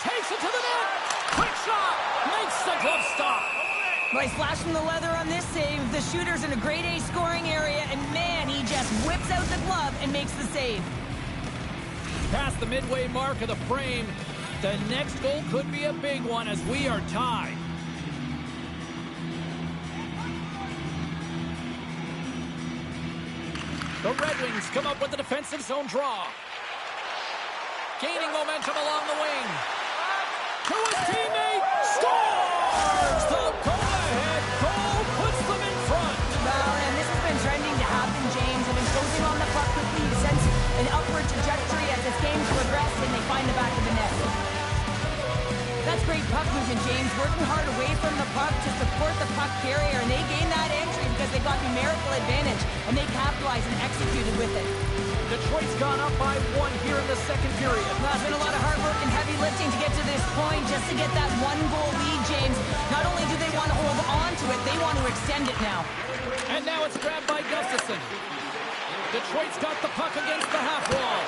Takes it to the net. Quick shot. Makes the glove stop. Well, he's flashing the leather on this save. The shooter's in a grade A scoring area, and man, he just whips out the glove and makes the save. Past the midway mark of the frame. The next goal could be a big one as we are tied. The Red Wings come up with the defensive zone draw. Gaining momentum along the wing. To his teammate. Scores! The go-ahead goal puts them in front. Well, and this has been trending to happen, James. I've been closing on the puck quickly to sense an up puck movement, James, working hard away from the puck to support the puck carrier, and they gained that entry because they got numerical advantage, and they capitalized and executed with it. Detroit's gone up by 1 here in the second period. Well, it's been a lot of hard work and heavy lifting to get to this point, just to get that 1-goal lead, James. Not only do they want to hold on to it, they want to extend it now. And now it's grabbed by Gustafson. Detroit's got the puck against the half wall.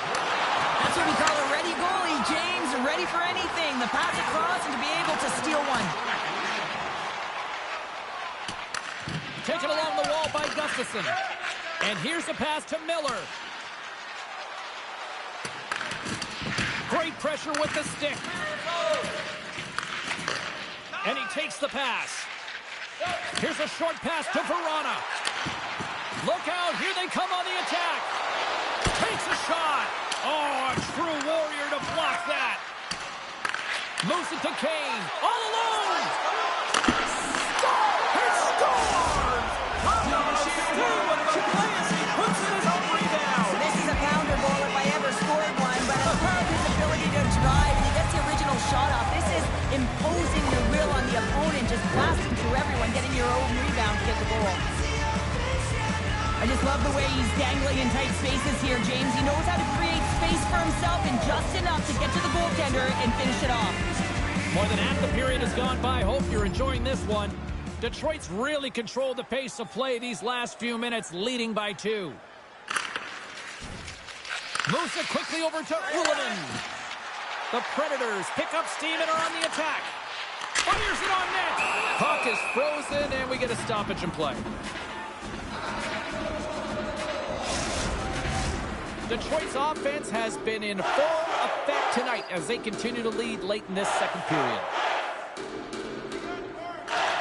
That's what we call a ready goalie, James. Ready for anything. The pass across and to be able to steal one. Taken along the wall by Gustafson. And here's a pass to Miller. Great pressure with the stick. And he takes the pass. Here's a short pass to Verona. Look out, here they come on the attack. Takes a shot. Oh, a true warrior to block that. Moves it to Kane. All alone. He scores! Puts in his own rebound. This is a pounder goal if I ever scored one, but as part of his ability to drive, and he gets the original shot off. This is imposing your will on the opponent, just blasting through everyone, getting your own rebound to get the goal. I just love the way he's dangling in tight spaces here, James. He knows how to create space for himself and just enough to get to the goaltender and finish it off. More than half the period has gone by. Hope you're enjoying this one. Detroit's really controlled the pace of play these last few minutes, leading by 2. Moves it quickly over to Ullinen. The Predators pick up steam and are on the attack. Fires it on net. Puck is frozen, and we get a stoppage in play. Detroit's offense has been in full effect tonight as they continue to lead late in this second period.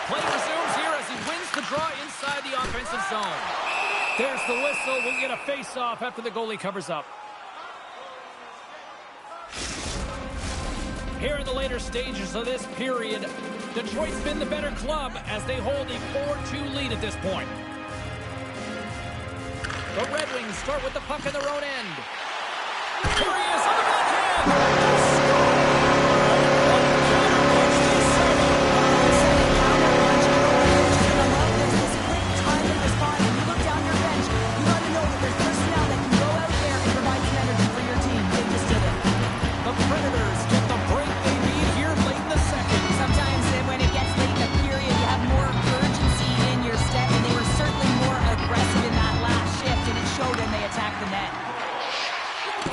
Play resumes here as he wins the draw inside the offensive zone. There's the whistle. We'll get a face-off after the goalie covers up. Here in the later stages of this period, Detroit's been the better club as they hold a 4-2 lead at this point. The Red Wings start with the puck in their own end. Here he is on the backhand. The Predators get the break they need here late in the second. Sometimes when it gets late in the period, you have more urgency in your step, and they were certainly more aggressive in that last shift, and it showed when they attacked the net.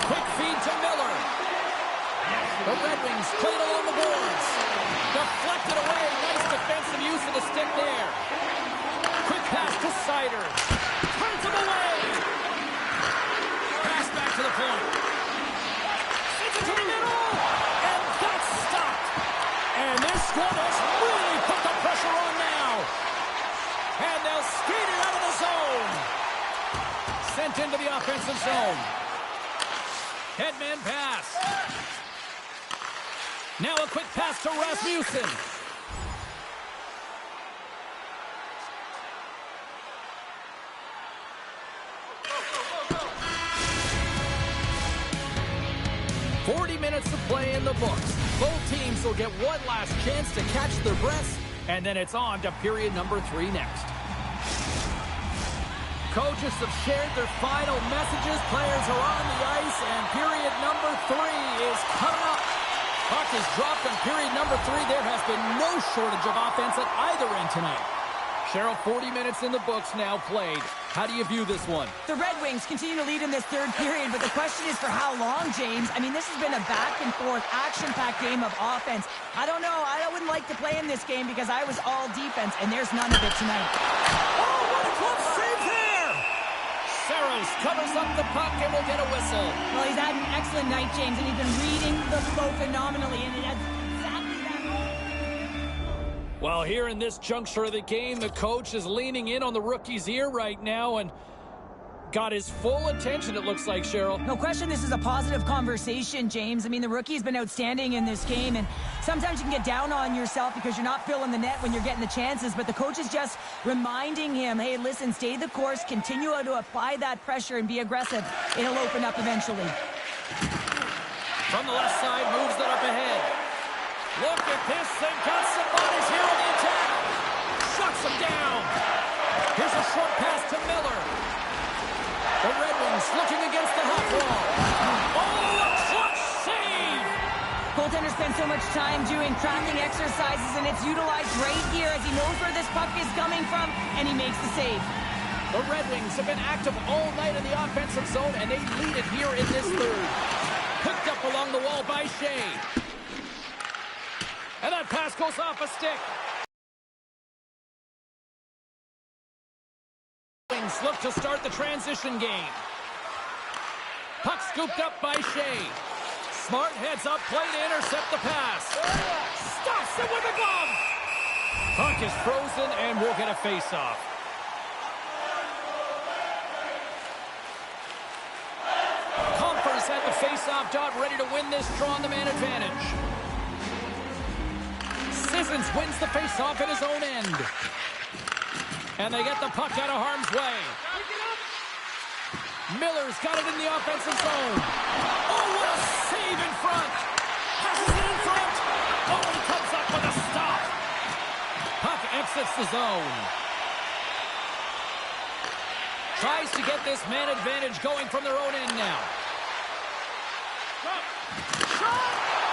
Quick feed to Miller. The Red Wings played along the boards. Deflected away. Nice defensive use of the stick there. Quick pass to Sider. Turns him away. Pass back to the point. Sends it to the middle. And that's stopped. And this one has really put the pressure on now. And they'll skate it out of the zone. Sent into the offensive zone. Headman pass. Now a quick pass to Rasmussen. Minutes to play in the books. Both teams will get one last chance to catch their breaths, and then it's on to period number 3 next. Coaches have shared their final messages. Players are on the ice, and period number 3 is coming up. Puck is dropped on period number 3. There has been no shortage of offense at either end tonight. Cheryl, 40 minutes in the books now played. How do you view this one? The Red Wings continue to lead in this third period, but the question is for how long, James? I mean, this has been a back-and-forth, action-packed game of offense. I don't know. I wouldn't like to play in this game because I was all defense, and there's none of it tonight. Oh, what a close save there! Saros covers up the puck and will get a whistle. Well, he's had an excellent night, James, and he's been reading the flow phenomenally, and it has exactly that. Well, here in this juncture of the game, the coach is leaning in on the rookie's ear right now and got his full attention, it looks like, Cheryl. No question this is a positive conversation, James. I mean, the rookie's been outstanding in this game, and sometimes you can get down on yourself because you're not filling the net when you're getting the chances, but the coach is just reminding him, hey, listen, stay the course, continue to apply that pressure and be aggressive. It'll open up eventually. From the left side, moves it up ahead. Look at this. They've got some bodies here on the attack. Shuts them down. Here's a short pass to Miller. The Red Wings looking against the half wall. Oh, a clutch save! Goaltender spends so much time doing tracking exercises, and it's utilized right here as he knows where this puck is coming from, and he makes the save. The Red Wings have been active all night in the offensive zone, and they lead it here in this third. Picked up along the wall by Shea. And that pass goes off a stick. Wings look to start the transition game. Puck scooped up by Shea. Smart heads up play to intercept the pass. Stops it with a glove. Puck is frozen and we'll get a face-off. Comfers at the face-off dot, ready to win this draw on the man advantage. Sissons wins the face-off at his own end. And they get the puck out of harm's way. Miller's got it in the offensive zone. Oh, what a save in front. Passes it in front. Oh, he comes up with a stop. Puck exits the zone. Tries to get this man advantage going from their own end now.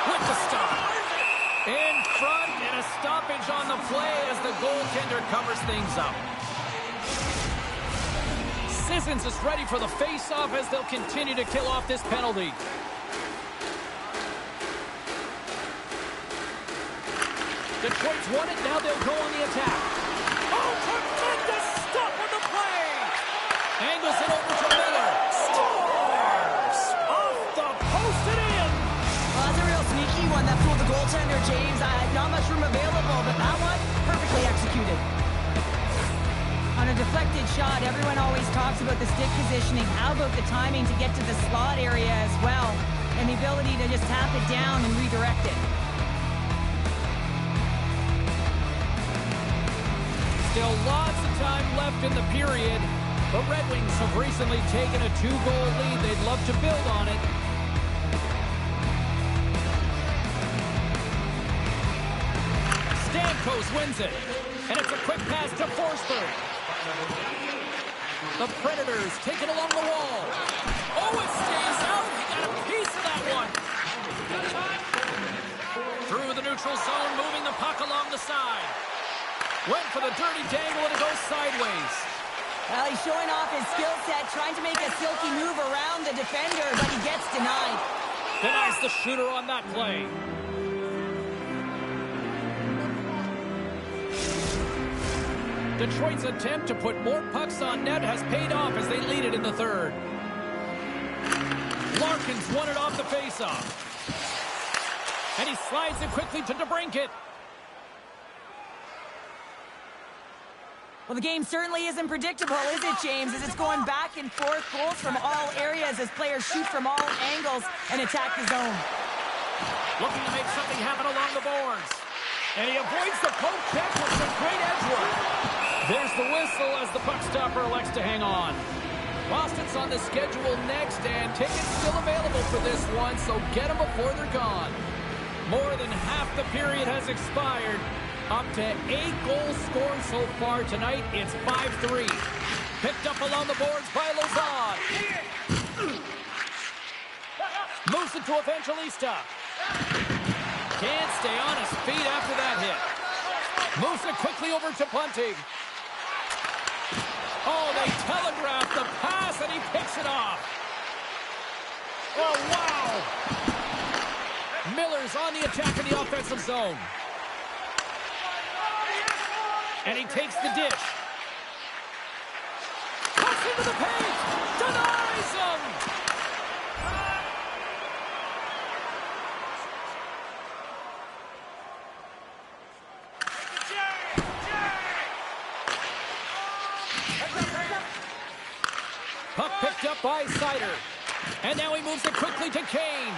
With the stop. In front, and a stoppage on the play as the goaltender covers things up. Sissons is ready for the face-off as they'll continue to kill off this penalty. Detroit's won it, now they'll go on the attack. Oh, tremendous stop on the play! Angles it over to Miller. Scores! Off the post and in! Well, that's a real sneaky one. That fooled the goaltender, James. Not much room available, but that one, perfectly executed. On a deflected shot, everyone always talks about the stick positioning. How about the timing to get to the slot area as well? And the ability to just tap it down and redirect it. Still lots of time left in the period. The Red Wings have recently taken a 2-goal lead. They'd love to build on it. Stamkos wins it. And it's a quick pass to Forsberg. The Predators take it along the wall. Oh, it stays out. He got a piece of that one. Through the neutral zone, moving the puck along the side. Went for the dirty dangle and it goes sideways. Well, he's showing off his skill set, trying to make a silky move around the defender, but he gets denied. Denies the shooter on that play. Detroit's attempt to put more pucks on net has paid off as they lead it in the third. Larkin's won it off the faceoff. And he slides it quickly to DeBrincat. Well, the game certainly isn't predictable, is it, James? As it's going back and forth, goals from all areas as players shoot from all angles and attack the zone. Looking to make something happen along the boards. And he avoids the poke check with some great edge work. There's the whistle as the puck stopper elects to hang on. Boston's on the schedule next, and tickets still available for this one, so get them before they're gone. More than half the period has expired. Up to 8 goals scored so far tonight. It's 5-3. Picked up along the boards by Lazard. Moves it to Evangelista. Can't stay on his feet after that hit. Moves it quickly over to Bunting. Oh, they telegraph the pass, and he picks it off. Oh, wow. Miller's on the attack in the offensive zone. And he takes the dish. Cuts into the paint. Denies him. Puck picked up by Sider. And now he moves it quickly to Kane.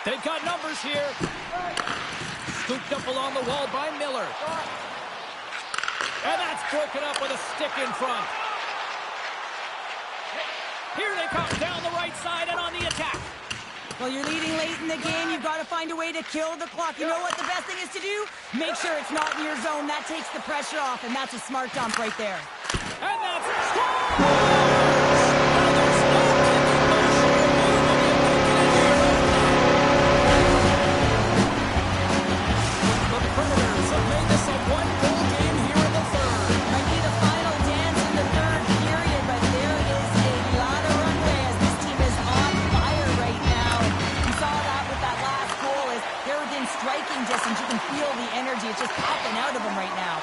They've got numbers here. Scooped up along the wall by Miller. And that's broken up with a stick in front. Here they come down the right side and on the attack. Well, you're leading late in the game. You've got to find a way to kill the clock. You know what the best thing is to do? Make sure it's not in your zone. That takes the pressure off, and that's a smart dump right there. And that's score! The Predators have made this a one-goal game here in the third. Might be the final dance in the third period, but there is a lot of runway as this team is on fire right now. You saw that with that last goal as they're within striking distance. You can feel the energy. It's just popping out of them right now.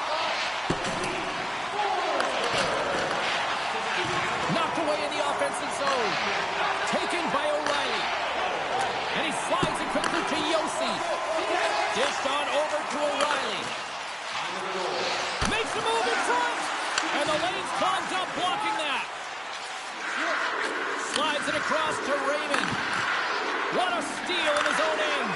Knocked away in the offensive zone. Taken by O'Reilly. And he slides it quickly to Yossi. Dished on over to O'Reilly. Makes a move in front. And the lane's clogged up blocking that. Slides it across to Raymond. What a steal in his own end.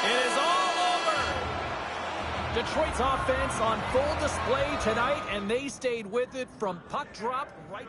It is all over. Detroit's offense on full display tonight, and they stayed with it from puck drop right.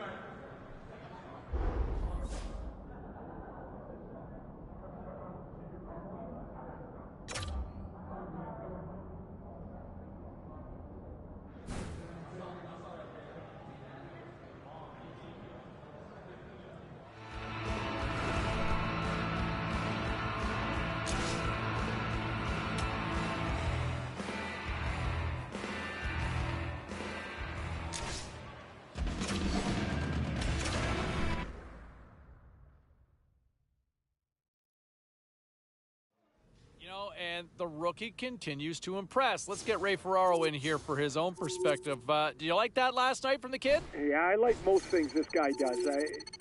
And the rookie continues to impress. Let's get Ray Ferraro in here for his own perspective. Do you like that last night from the kid? Yeah, I like most things this guy does.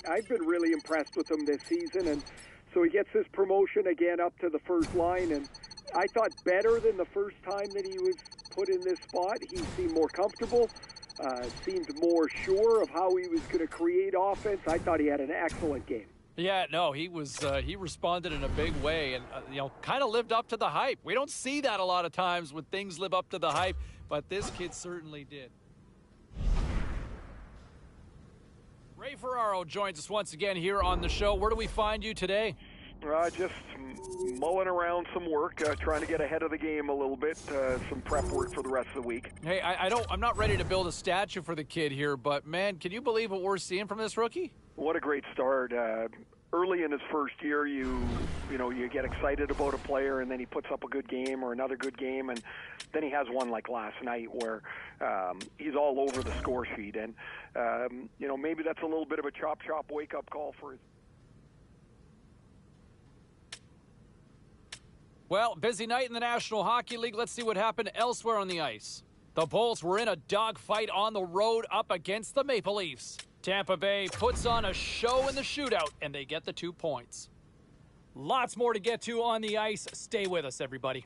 I've been really impressed with him this season, and so he gets his promotion again up to the first line, and I thought better than the first time that he was put in this spot. He seemed more comfortable, seemed more sure of how he was going to create offense. I thought he had an excellent game. Yeah, no, he responded in a big way and, kind of lived up to the hype. We don't see that a lot of times when things live up to the hype, but this kid certainly did. Ray Ferraro joins us once again here on the show. Where do we find you today? Just mulling around some work, trying to get ahead of the game a little bit, some prep work for the rest of the week. Hey, I'm not ready to build a statue for the kid here, but man, can you believe what we're seeing from this rookie? What a great start. Early in his first year, you get excited about a player, and then he puts up a good game or another good game, and then he has one like last night where he's all over the score sheet. And, maybe that's a little bit of a chop wake-up call for his... Well, busy night in the National Hockey League. Let's see what happened elsewhere on the ice. The Bulls were in a dogfight on the road up against the Maple Leafs. Tampa Bay puts on a show in the shootout, and they get the 2 points. Lots more to get to on the ice. Stay with us, everybody.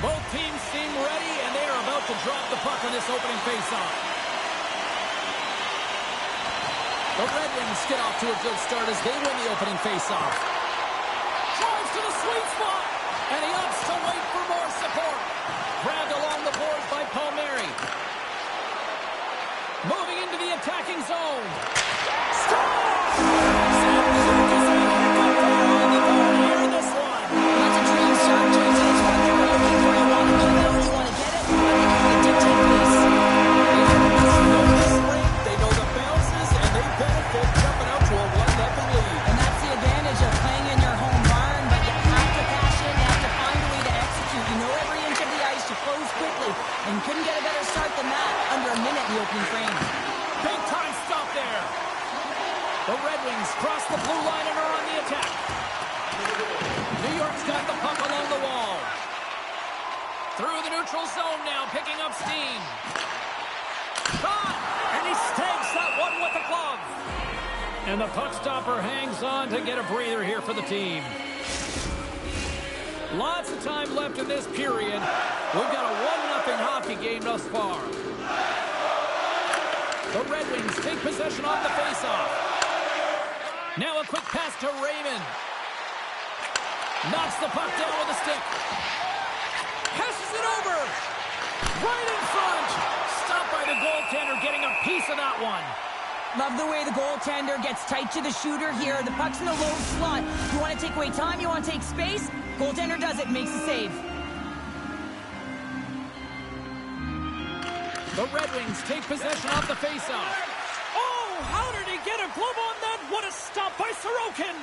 Both teams seem ready, and they are about to drop the puck on this opening faceoff. The Red Wings get off to a good start as they win the opening faceoff. Drives to the sweet spot, and he opts to wait for more support. Grabbed along the boards by Palmieri. Moving into the attacking zone. And couldn't get a better start than that under a minute in the opening frame. Big time stop there. The Red Wings cross the blue line and are on the attack. New York's got the puck along the wall. Through the neutral zone now, picking up steam. Gone! And he stags that one with the glove. And the puck stopper hangs on to get a breather here for the team. Lots of time left in this period. We've got a 1-0 hockey game thus far. The Red Wings take possession off the faceoff. Now a quick pass to Raymond. Knocks the puck down with a stick. Passes it over. Right in front. Stopped by the goaltender, getting a piece of that one. Love the way the goaltender gets tight to the shooter here. The puck's in the low slot. You want to take away time, you want to take space. Goaltender does it, makes the save. The Red Wings take possession off the faceoff. Oh, how did he get a glove on that? What a stop by Sorokin.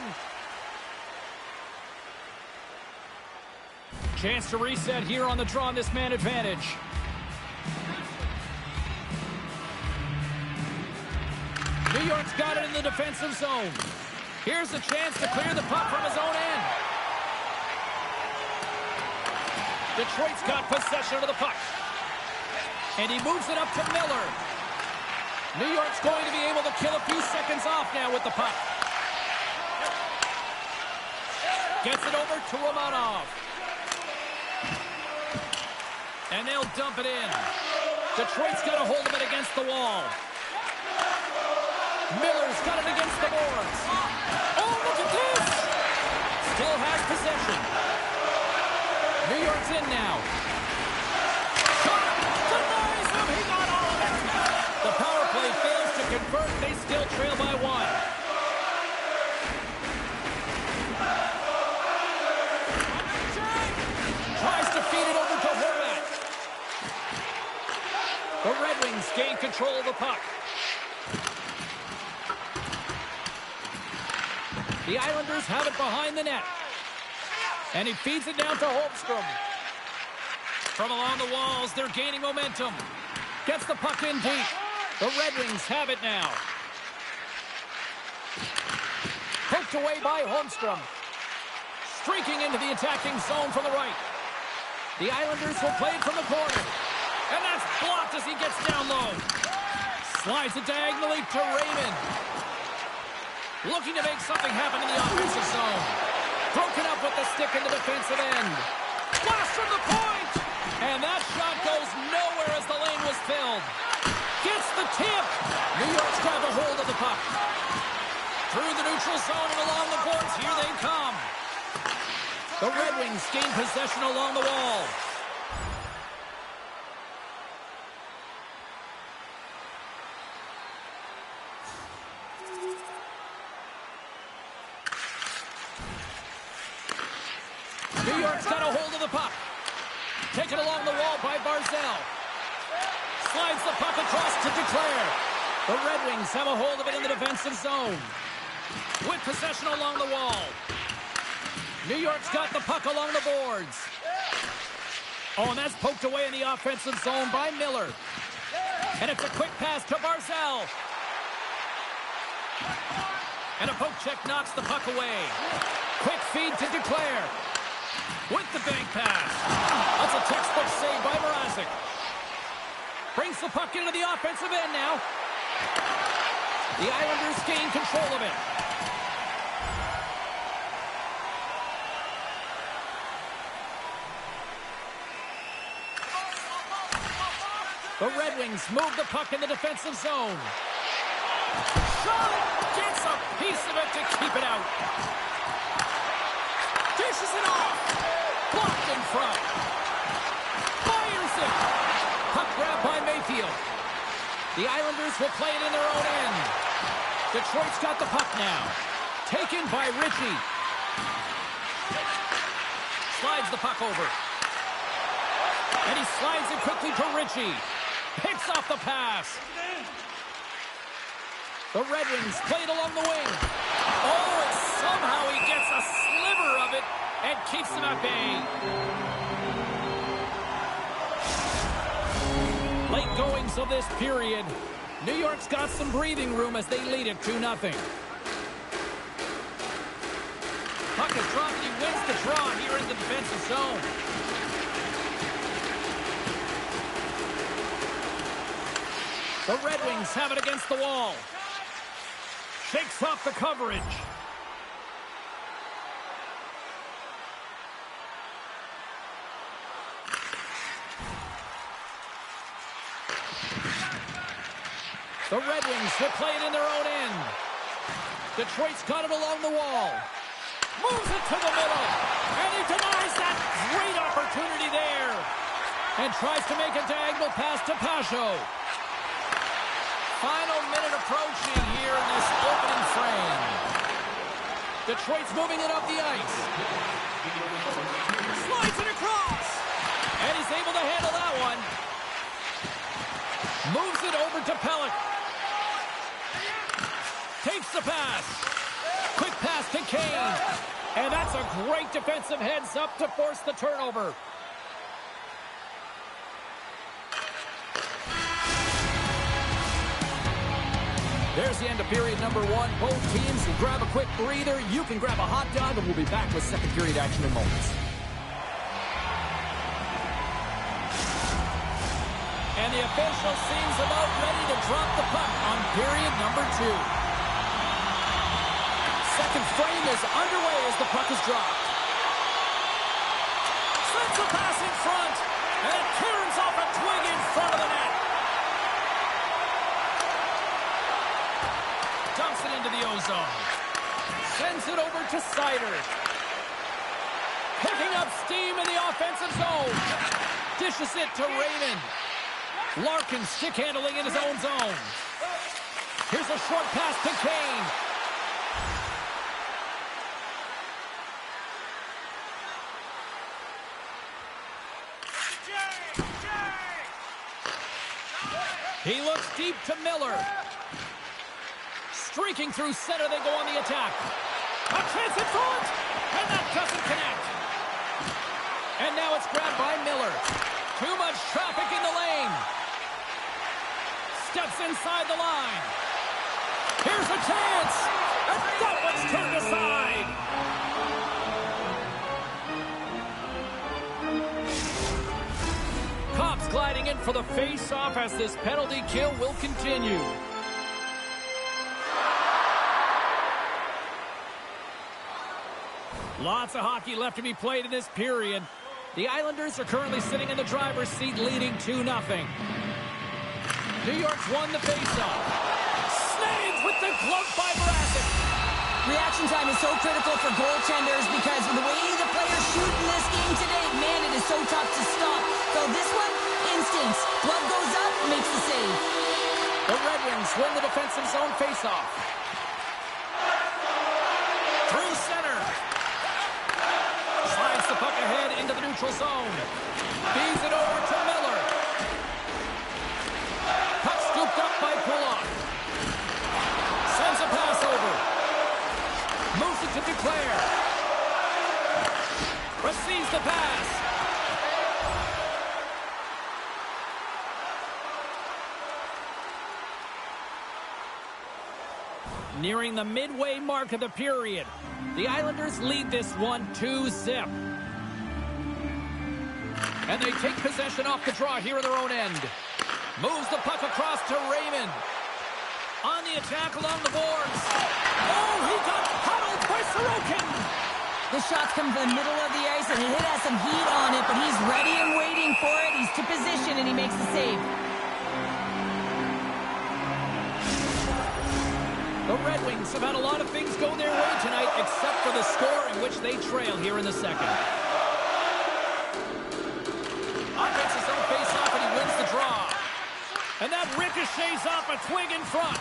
Chance to reset here on the draw on this man advantage. New York's got it in the defensive zone. Here's a chance to clear the puck from his own end. Detroit's got possession of the puck. And he moves it up to Miller. New York's going to be able to kill a few seconds off now with the puck. Gets it over to Romanov. And they'll dump it in. Detroit's got a hold of it against the wall. Miller's got it against the boards. Oh, look at this! Still has possession. New York's in now. Shot! Denies him! He got all of it! The power play fails to convert. They still trail by one. Tries to feed it over to Horvat. The Red Wings gain control of the puck. The Islanders have it behind the net. And he feeds it down to Holmstrom. From along the walls, they're gaining momentum. Gets the puck in deep. The Red Wings have it now. Poked away by Holmstrom. Streaking into the attacking zone from the right. The Islanders will play it from the corner. And that's blocked as he gets down low. Slides it diagonally to Raymond. Looking to make something happen in the offensive zone. Broken up with the stick in the defensive end. Blast from the point! And that shot goes nowhere as the lane was filled. Gets the tip. New York's got a hold of the puck. Through the neutral zone and along the boards, here they come. The Red Wings gain possession along the wall. New York's got a hold of the puck. Taken along the wall by Barzal. Slides the puck across to Duclair. The Red Wings have a hold of it in the defensive zone. With possession along the wall. New York's got the puck along the boards. Oh, and that's poked away in the offensive zone by Miller. And it's a quick pass to Barzal. And a poke check knocks the puck away. Quick feed to Duclair. With the bank pass. That's a textbook save by Mrazek. Brings the puck into the offensive end now. The Islanders gain control of it. The Red Wings move the puck in the defensive zone. Shot! Gets a piece of it to keep it out. Dishes it off. Blocked in front. Fires it. Puck grab by Mayfield. The Islanders will play it in their own end. Detroit's got the puck now. Taken by Ritchie. Slides the puck over. And he slides it quickly to Ritchie. Picks off the pass. The Red Wings play it along the wing. Oh, and somehow he gets a sliver of it and keeps them at bay. Late goings of this period. New York's got some breathing room as they lead it 2-0. Puck is dropped and he wins the draw here in the defensive zone. The Red Wings have it against the wall. Shakes off the coverage. The Red Wings will play it in their own end. Detroit's got it along the wall. Moves it to the middle. And he denies that great opportunity there. And tries to make a diagonal pass to Pacho. Final minute approaching here in this opening frame. Detroit's moving it up the ice. Slides it across. And he's able to handle that one. Moves it over to Pellick. Takes the pass. Quick pass to Kane. And that's a great defensive heads up to force the turnover. There's the end of period number one. Both teams can grab a quick breather. You can grab a hot dog, and we'll be back with second period action in moments. And the official seems about ready to drop the puck on period number two. Second frame is underway as the puck is dropped. Sends the pass in front, and it turns off a twig in front of the net. Dumps it into the ozone. Sends it over to Sider. Picking up steam in the offensive zone. Dishes it to Raymond. Larkin stick handling in his own zone. Here's a short pass to Kane. He looks deep to Miller. Streaking through center, they go on the attack. A chance in front, and that doesn't connect. And now it's grabbed by Miller. Too much traffic in the lane. Steps inside the line. Here's a chance, and that one's turned aside. Cops gliding in for the face-off as this penalty kill will continue. Lots of hockey left to be played in this period. The Islanders are currently sitting in the driver's seat, leading 2-0. New York's won the faceoff. Snagged with the glove by Mrazek. Reaction time is so critical for goaltenders because the way the players shoot in this game today, man, it is so tough to stop. So this one, instincts. Glove goes up, makes the save. The Red Wings win the defensive zone faceoff. Through center. Slides the puck ahead into the neutral zone. Feeds it over to Miller. Puck scooped up by Pulock. Sends a pass over. Moves it to Duclair. Receives the pass. Nearing the midway mark of the period. The Islanders lead this one 2-0. And they take possession off the draw here in their own end. Moves the puck across to Raymond. On the attack along the boards. Oh, he got huddled by Sorokin. The shots come from the middle of the ice, and it has some heat on it, but he's ready and waiting for it. He's to position, and he makes the save. The Red Wings have had a lot of things go their way tonight, except for the score in which they trail here in the second. Offense is on face-off, and he wins the draw. And that ricochets off a twig in front.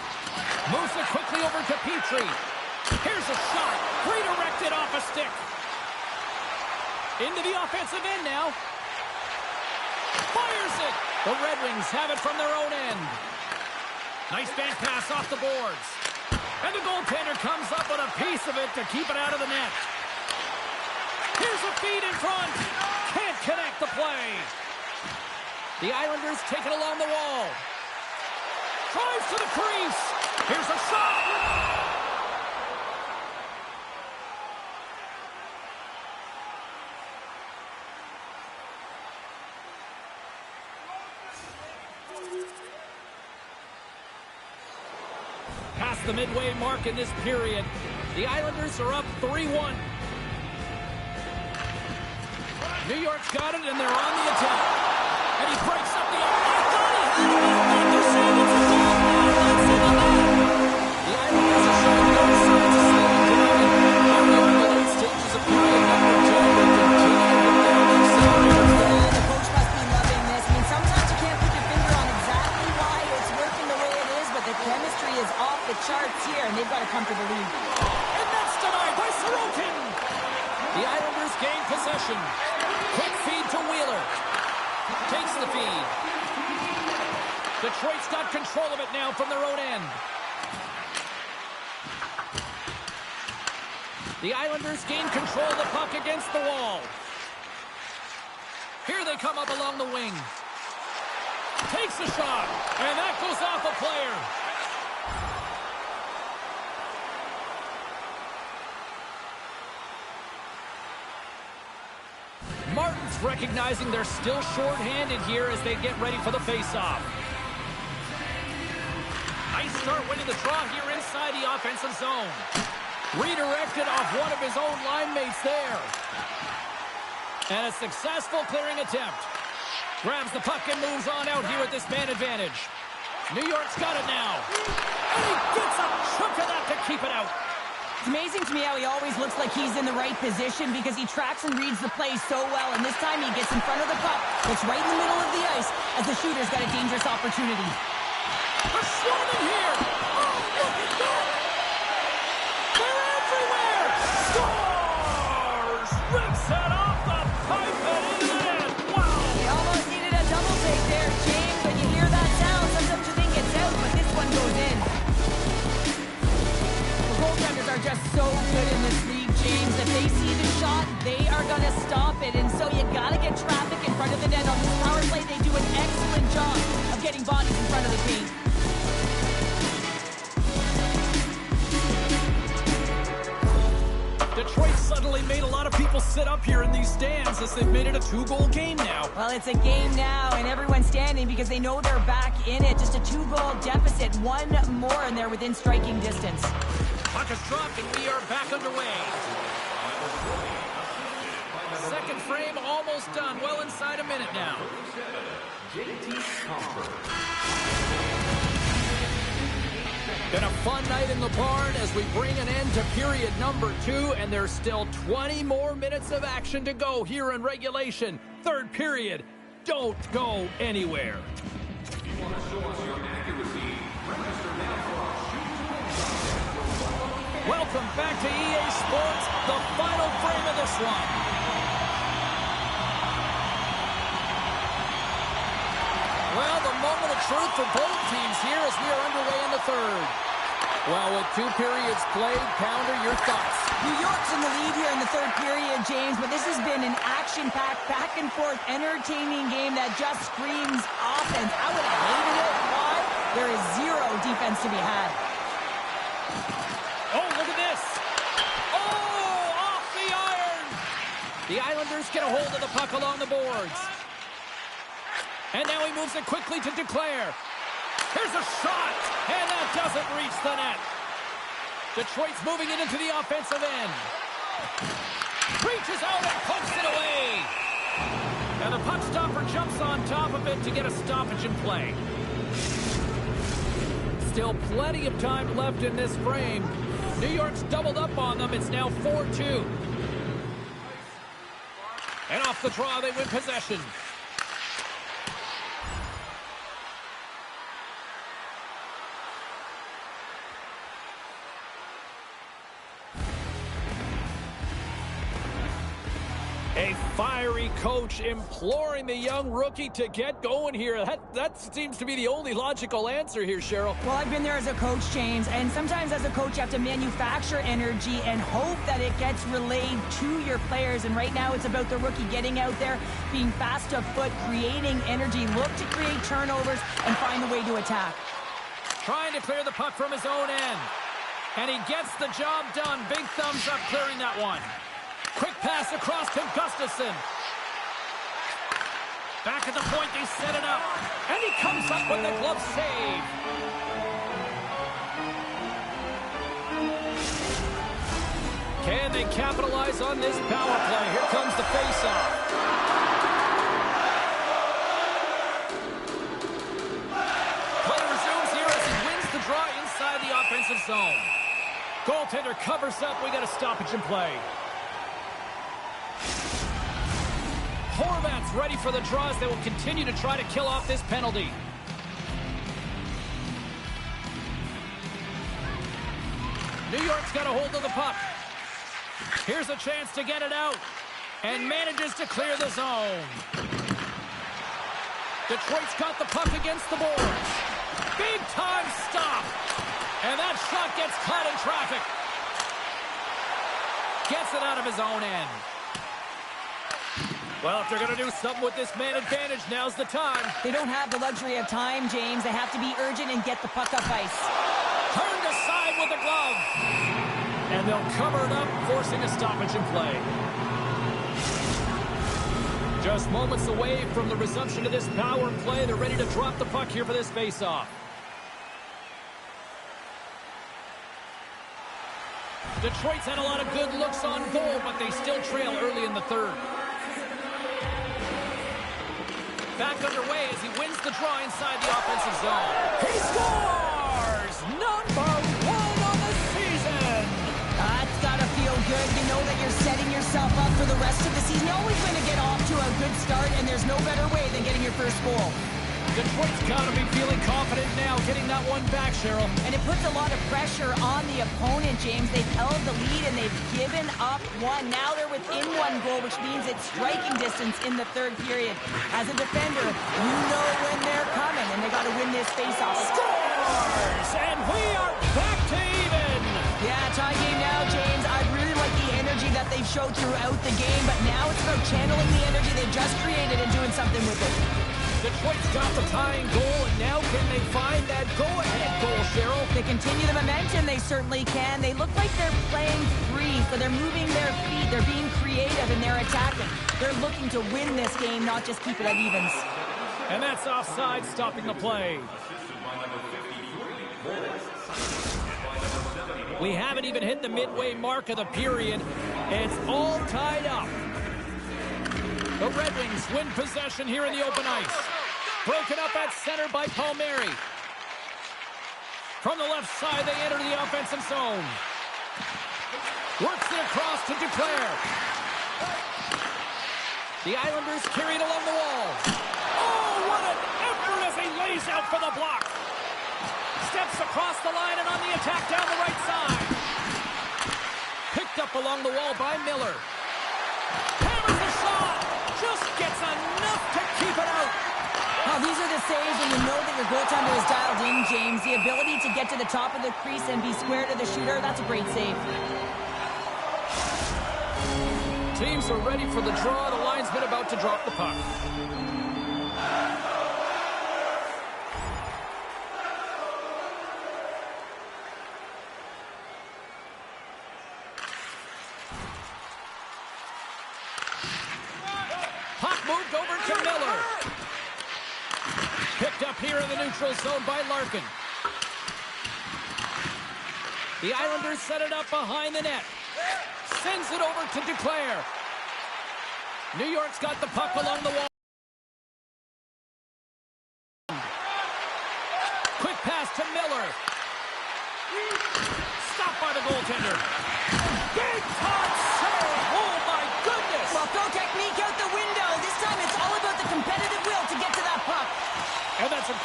Moves it quickly over to Petrie. Here's a shot. Redirected off a stick. Into the offensive end now. Fires it. The Red Wings have it from their own end. Nice bank pass off the boards. And the goaltender comes up with a piece of it to keep it out of the net. Here's a feed in front. Can't connect the play. The Islanders take it along the wall. Drives to the crease. Here's a shot. Past the midway mark in this period. The Islanders are up 3-1. New York's got it, and they're on the attack. And he breaks up the open. I thought he had it. They're saying it's a goal. That's in the net. The Islanders are showing no signs of slowing down. Here we are in the late stages of period number 2. They continue to hit their accelerators. Yeah, the coach must be loving this. I mean, sometimes you can't put your finger on exactly why it's working the way it is, but the chemistry is off the charts here, and they've got to come to the lead. And that's denied by Sorokin. The Islanders gain possession. Quick feed to Wheeler. Takes the feed. Detroit's got control of it now from their own end. The Islanders gain control of the puck against the wall. Here they come up along the wing. Takes a shot, and that goes off a player. Martin's recognizing they're still short-handed here as they get ready for the face-off. Nice start winning the draw here inside the offensive zone. Redirected off one of his own line mates there. And a successful clearing attempt. Grabs the puck and moves on out here at this man advantage. New York's got it now. And he gets a chunk of that to keep it out. It's amazing to me how he always looks like he's in the right position because he tracks and reads the play so well. And this time he gets in front of the puck. It's right in the middle of the ice as the shooter's got a dangerous opportunity. They're swarming here. Oh, look at that. They're everywhere. Scores. Rips it off the pipe and into the net. Wow. They almost needed a double take there, James. When you hear that sound, sometimes you think it's out, but this one goes in. Goaltenders are just so good in this league, James. If they see the shot, they are going to stop it. And so you got to get traffic in front of the net. On this power play, they do an excellent job of getting bodies in front of the paint. Detroit suddenly made a lot of people sit up here in these stands as they've made it a 2-goal game now. Well, it's a game now, and everyone's standing because they know they're back in it. Just a 2-goal deficit. One more, and they're within striking distance. Puck is dropped, and we are back underway. Second frame almost done. Well inside a minute now. Been a fun night in the barn as we bring an end to period number 2, and there's still 20 more minutes of action to go here in regulation. Third period. Don't go anywhere. If you want to show us your accuracy, register now for our shoot. Welcome back to EA Sports, the final frame of this one. Well, the moment of truth for both teams here as we are underway in the third. Well, with 2 periods played, Pounder, your thoughts? New York's in the lead here in the third period, James, but this has been an action-packed, back-and-forth, entertaining game that just screams offense. I would have hated it. Why? There is zero defense to be had. Oh, look at this. Oh, off the iron. The Islanders get a hold of the puck along the boards. And now he moves it quickly to Declare. Here's a shot, and that doesn't reach the net. Detroit's moving it into the offensive end. Reaches out and pokes it away. And the puck stopper jumps on top of it to get a stoppage in play. Still plenty of time left in this frame. New York's doubled up on them. It's now 4-2. And off the draw, they win possession. A fiery coach imploring the young rookie to get going here. That seems to be the only logical answer here, Cheryl. Well, I've been there as a coach, James, and sometimes as a coach you have to manufacture energy and hope that it gets relayed to your players. And right now it's about the rookie getting out there, being fast of foot, creating energy, look to create turnovers, and find a way to attack. Trying to clear the puck from his own end. And he gets the job done. Big thumbs up clearing that one. Quick pass across to Gustafsson. Back at the point, they set it up. And he comes up with the glove save. Can they capitalize on this power play? Here comes the faceoff. Play resumes here as he wins the draw inside the offensive zone. Goaltender covers up. We got a stoppage in play. Horvat's ready for the draws. They will continue to try to kill off this penalty. New York's got a hold of the puck. Here's a chance to get it out. And manages to clear the zone. Detroit's got the puck against the boards. Big time stop. And that shot gets caught in traffic. Gets it out of his own end. Well, if they're going to do something with this man advantage, now's the time. They don't have the luxury of time, James. They have to be urgent and get the puck up ice. Turned aside with the glove. And they'll cover it up, forcing a stoppage in play. Just moments away from the resumption of this power play. They're ready to drop the puck here for this faceoff. Detroit's had a lot of good looks on goal, but they still trail early in the third. Back underway as he wins the draw inside the offensive zone. He scores! Number 1 on the season! That's got to feel good. You know that you're setting yourself up for the rest of the season. You're always going to get off to a good start, and there's no better way than getting your first goal. Detroit's got to be feeling confident now, getting that one back, Cheryl. And it puts a lot of pressure on the opponent, James. They've held the lead, and they've given up one. Now they're within one goal, which means it's striking distance in the third period. As a defender, you know when they're coming, and they got to win this faceoff. Scores! And we are back to even! Yeah, tie game now, James. I really like the energy that they've showed throughout the game, but now it's about channeling the energy they've just created and doing something with it. Detroit's got the tying goal, and now can they find that go-ahead goal, Cheryl? They continue the momentum, they certainly can. They look like they're playing free, so they're moving their feet, they're being creative, and they're attacking. They're looking to win this game, not just keep it at evens. And that's offside, stopping the play. We haven't even hit the midway mark of the period. It's all tied up. The Red Wings win possession here in the open ice. Broken up at center by Palmieri. From the left side, they enter the offensive zone. Works it across to Duclair. The Islanders carried along the wall. Oh, what an effort as he lays out for the block. Steps across the line and on the attack down the right side. Picked up along the wall by Miller. Hammers the shot. Just gets enough to keep it out. Now, these are the saves when you know that your goaltender is dialed in, James. The ability to get to the top of the crease and be square to the shooter, that's a great save. Teams are ready for the draw. The linesman about to drop the puck. Puck moved over to Miller. Picked up here in the neutral zone by Larkin. The Islanders set it up behind the net. Sends it over to Duclair. New York's got the puck along the wall.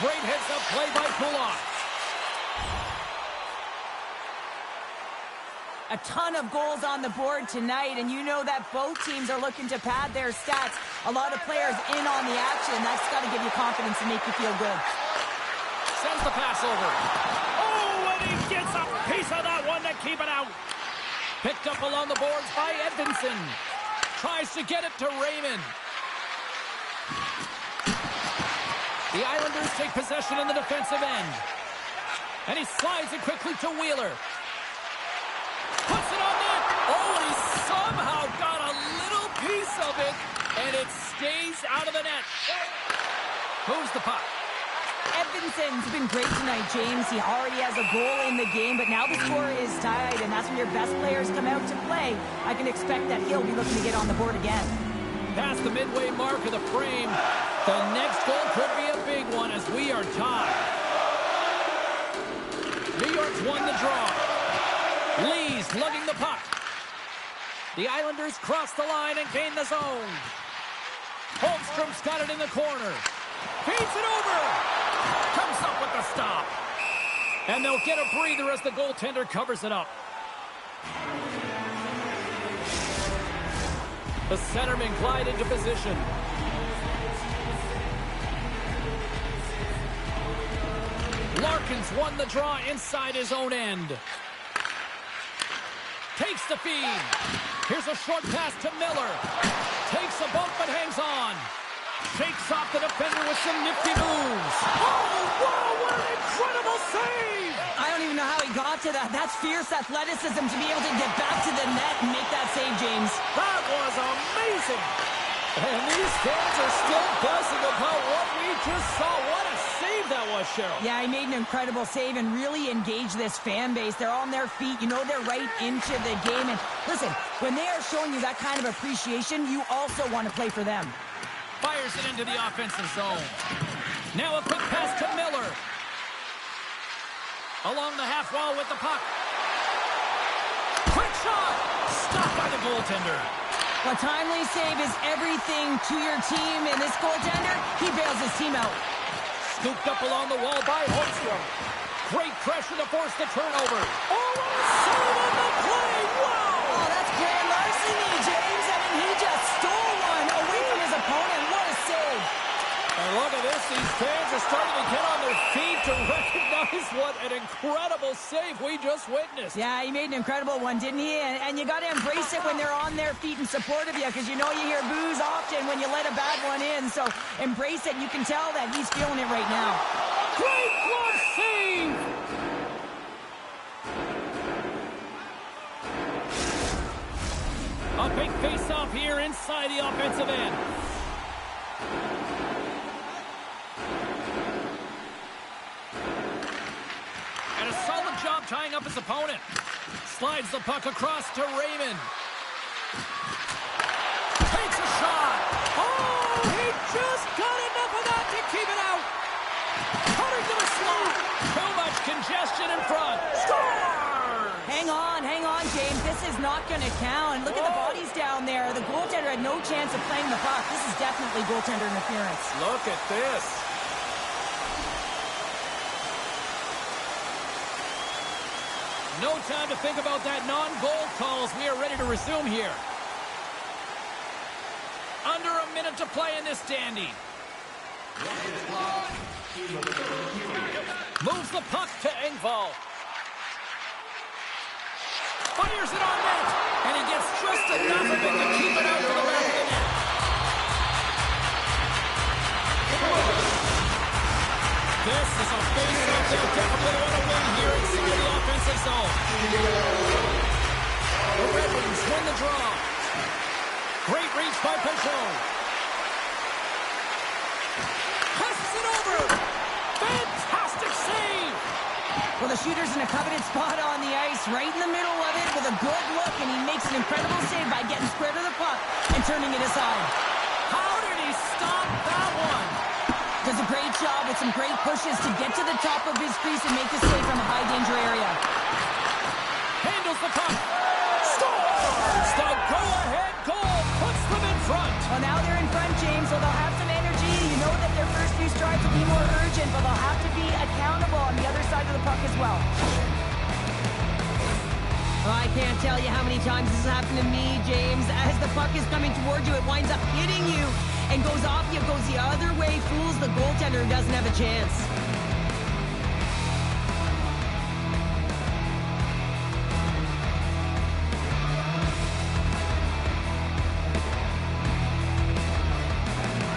great heads-up play by Kulak. A ton of goals on the board tonight, and you know that both teams are looking to pad their stats. A lot of players in on the action. That's got to give you confidence and make you feel good. Sends the pass over. Oh, and he gets a piece of that one to keep it out. Picked up along the boards by Edvinsson. Tries to get it to Raymond. The Islanders take possession in the defensive end. And he slides it quickly to Wheeler. Puts it on net. Oh, and he somehow got a little piece of it, and it stays out of the net. Moves the puck. Edvinsson's been great tonight, James. He already has a goal in the game, but now the score is tied, and that's when your best players come out to play. I can expect that he'll be looking to get on the board again. Past the midway mark of the frame. The next goal could be a big one as we are tied. New York's won the draw. Lee's lugging the puck. The Islanders cross the line and gain the zone. Holmstrom's got it in the corner. Feeds it over. Comes up with the stop. And they'll get a breather as the goaltender covers it up. The centermen glide into position. Larkin's won the draw inside his own end. Takes the feed. Here's a short pass to Miller. Takes a bump but hangs on. Shakes off the defender with some nifty moves. Oh, wow, what an incredible save! I don't even know how he got to that. That's fierce athleticism to be able to get back to the net and make that save, James. That was amazing! And these fans are still buzzing about what we just saw. What a save that was, Cheryl. Yeah, he made an incredible save and really engaged this fan base. They're on their feet. You know they're right into the game. And listen, when they are showing you that kind of appreciation, you also want to play for them. Fires it into the offensive zone. Now a quick pass to Miller. Along the half wall with the puck. Quick shot! Stopped by the goaltender. A timely save is everything to your team, and this goaltender, he bails his team out. Scooped up along the wall by Holmstrom. Great pressure to force the turnover. Oh, what a save on the play! Wow! Oh, that's grand larceny, James. I mean, he just stole one away from his opponent. What a save. And look at this. These fans are starting to get on their feet to recognize what an incredible save we just witnessed. Yeah, he made an incredible one, didn't he? And you got to embrace it when they're on their feet in support of you, because you know you hear boos often when you let a bad one in. So embrace it. You can tell that he's feeling it right now. Great glove save! A big face-off here inside the offensive end. And a solid job tying up his opponent. Slides the puck across to Raymond. Takes a shot. Oh, he just got enough of that to keep it out. Cutter to the slot. Too much congestion in front. Score! Hang on, James. This is not going to count. Look at the bodies down there. The goaltender had no chance of playing the puck. This is definitely goaltender interference. Look at this. No time to think about that non-goal call as we are ready to resume here. Under a minute to play in this dandy. Moves the puck to Engvall. Fires it on net. And he gets just enough of it to keep it out to the back of the net. This is a face-off they'll definitely want to win here inside the offensive zone. The Red Wings win the draw. Great reach by Peugeot. Passes it over. Fantastic save. Well, the shooter's in a coveted spot on the ice, right in the middle of it with a good look, and he makes an incredible save by getting square to the puck and turning it aside. How did he stop that one? Does a great job with some great pushes to get to the top of his crease and make the save from a high-danger area. Handles the puck. Scores! The go-ahead goal puts them in front. Well, now they're in front, James, so they'll have some energy. You know that their first few strides will be more urgent, but they'll have to be accountable on the other side of the puck as well. Oh, I can't tell you how many times this has happened to me, James. As the puck is coming towards you, it winds up hitting you and goes off you, goes the other way, fools the goaltender who doesn't have a chance.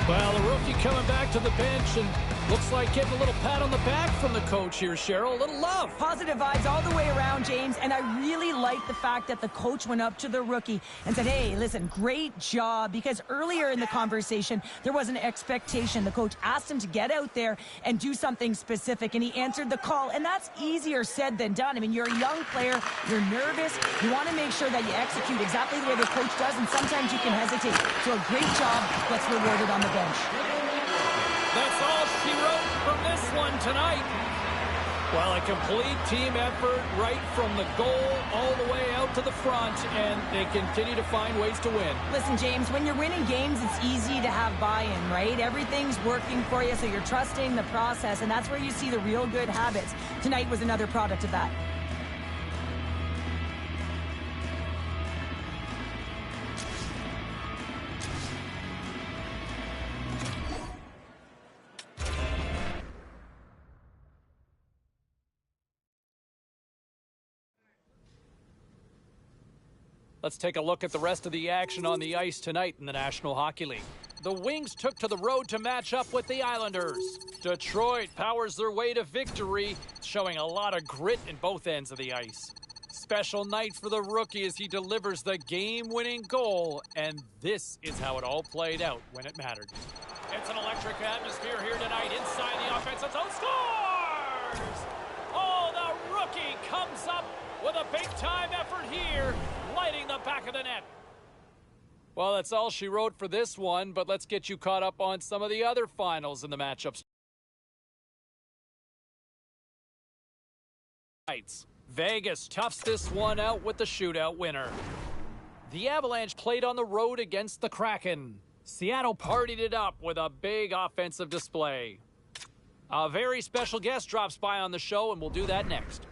Well, the rookie coming back to the bench and looks like getting a little pat on the back from the coach here, Cheryl. A little love. Positive vibes all the way around, James, and I really like the fact that the coach went up to the rookie and said, hey, listen, great job, because earlier in the conversation, there was an expectation. The coach asked him to get out there and do something specific, and he answered the call, and that's easier said than done. I mean, you're a young player, you're nervous, you want to make sure that you execute exactly the way the coach does, and sometimes you can hesitate. So a great job gets rewarded on the bench. That's all she wrote from this one tonight. Well, a complete team effort right from the goal all the way out to the front, and they continue to find ways to win. Listen, James, when you're winning games, it's easy to have buy-in, right? Everything's working for you, so you're trusting the process, and that's where you see the real good habits. Tonight was another product of that. Let's take a look at the rest of the action on the ice tonight in the National Hockey League. The Wings took to the road to match up with the Islanders. Detroit powers their way to victory, showing a lot of grit in both ends of the ice. Special night for the rookie as he delivers the game-winning goal, and this is how it all played out when it mattered. It's an electric atmosphere here tonight inside the offensive zone. Scores! Oh, the rookie comes up with a big-time effort here, lighting the back of the net. Well, that's all she wrote for this one, but let's get you caught up on some of the other finals in the matchups. Vegas toughs this one out with the shootout winner. The Avalanche played on the road against the Kraken. Seattle partied it up with a big offensive display. A very special guest drops by on the show, and we'll do that next.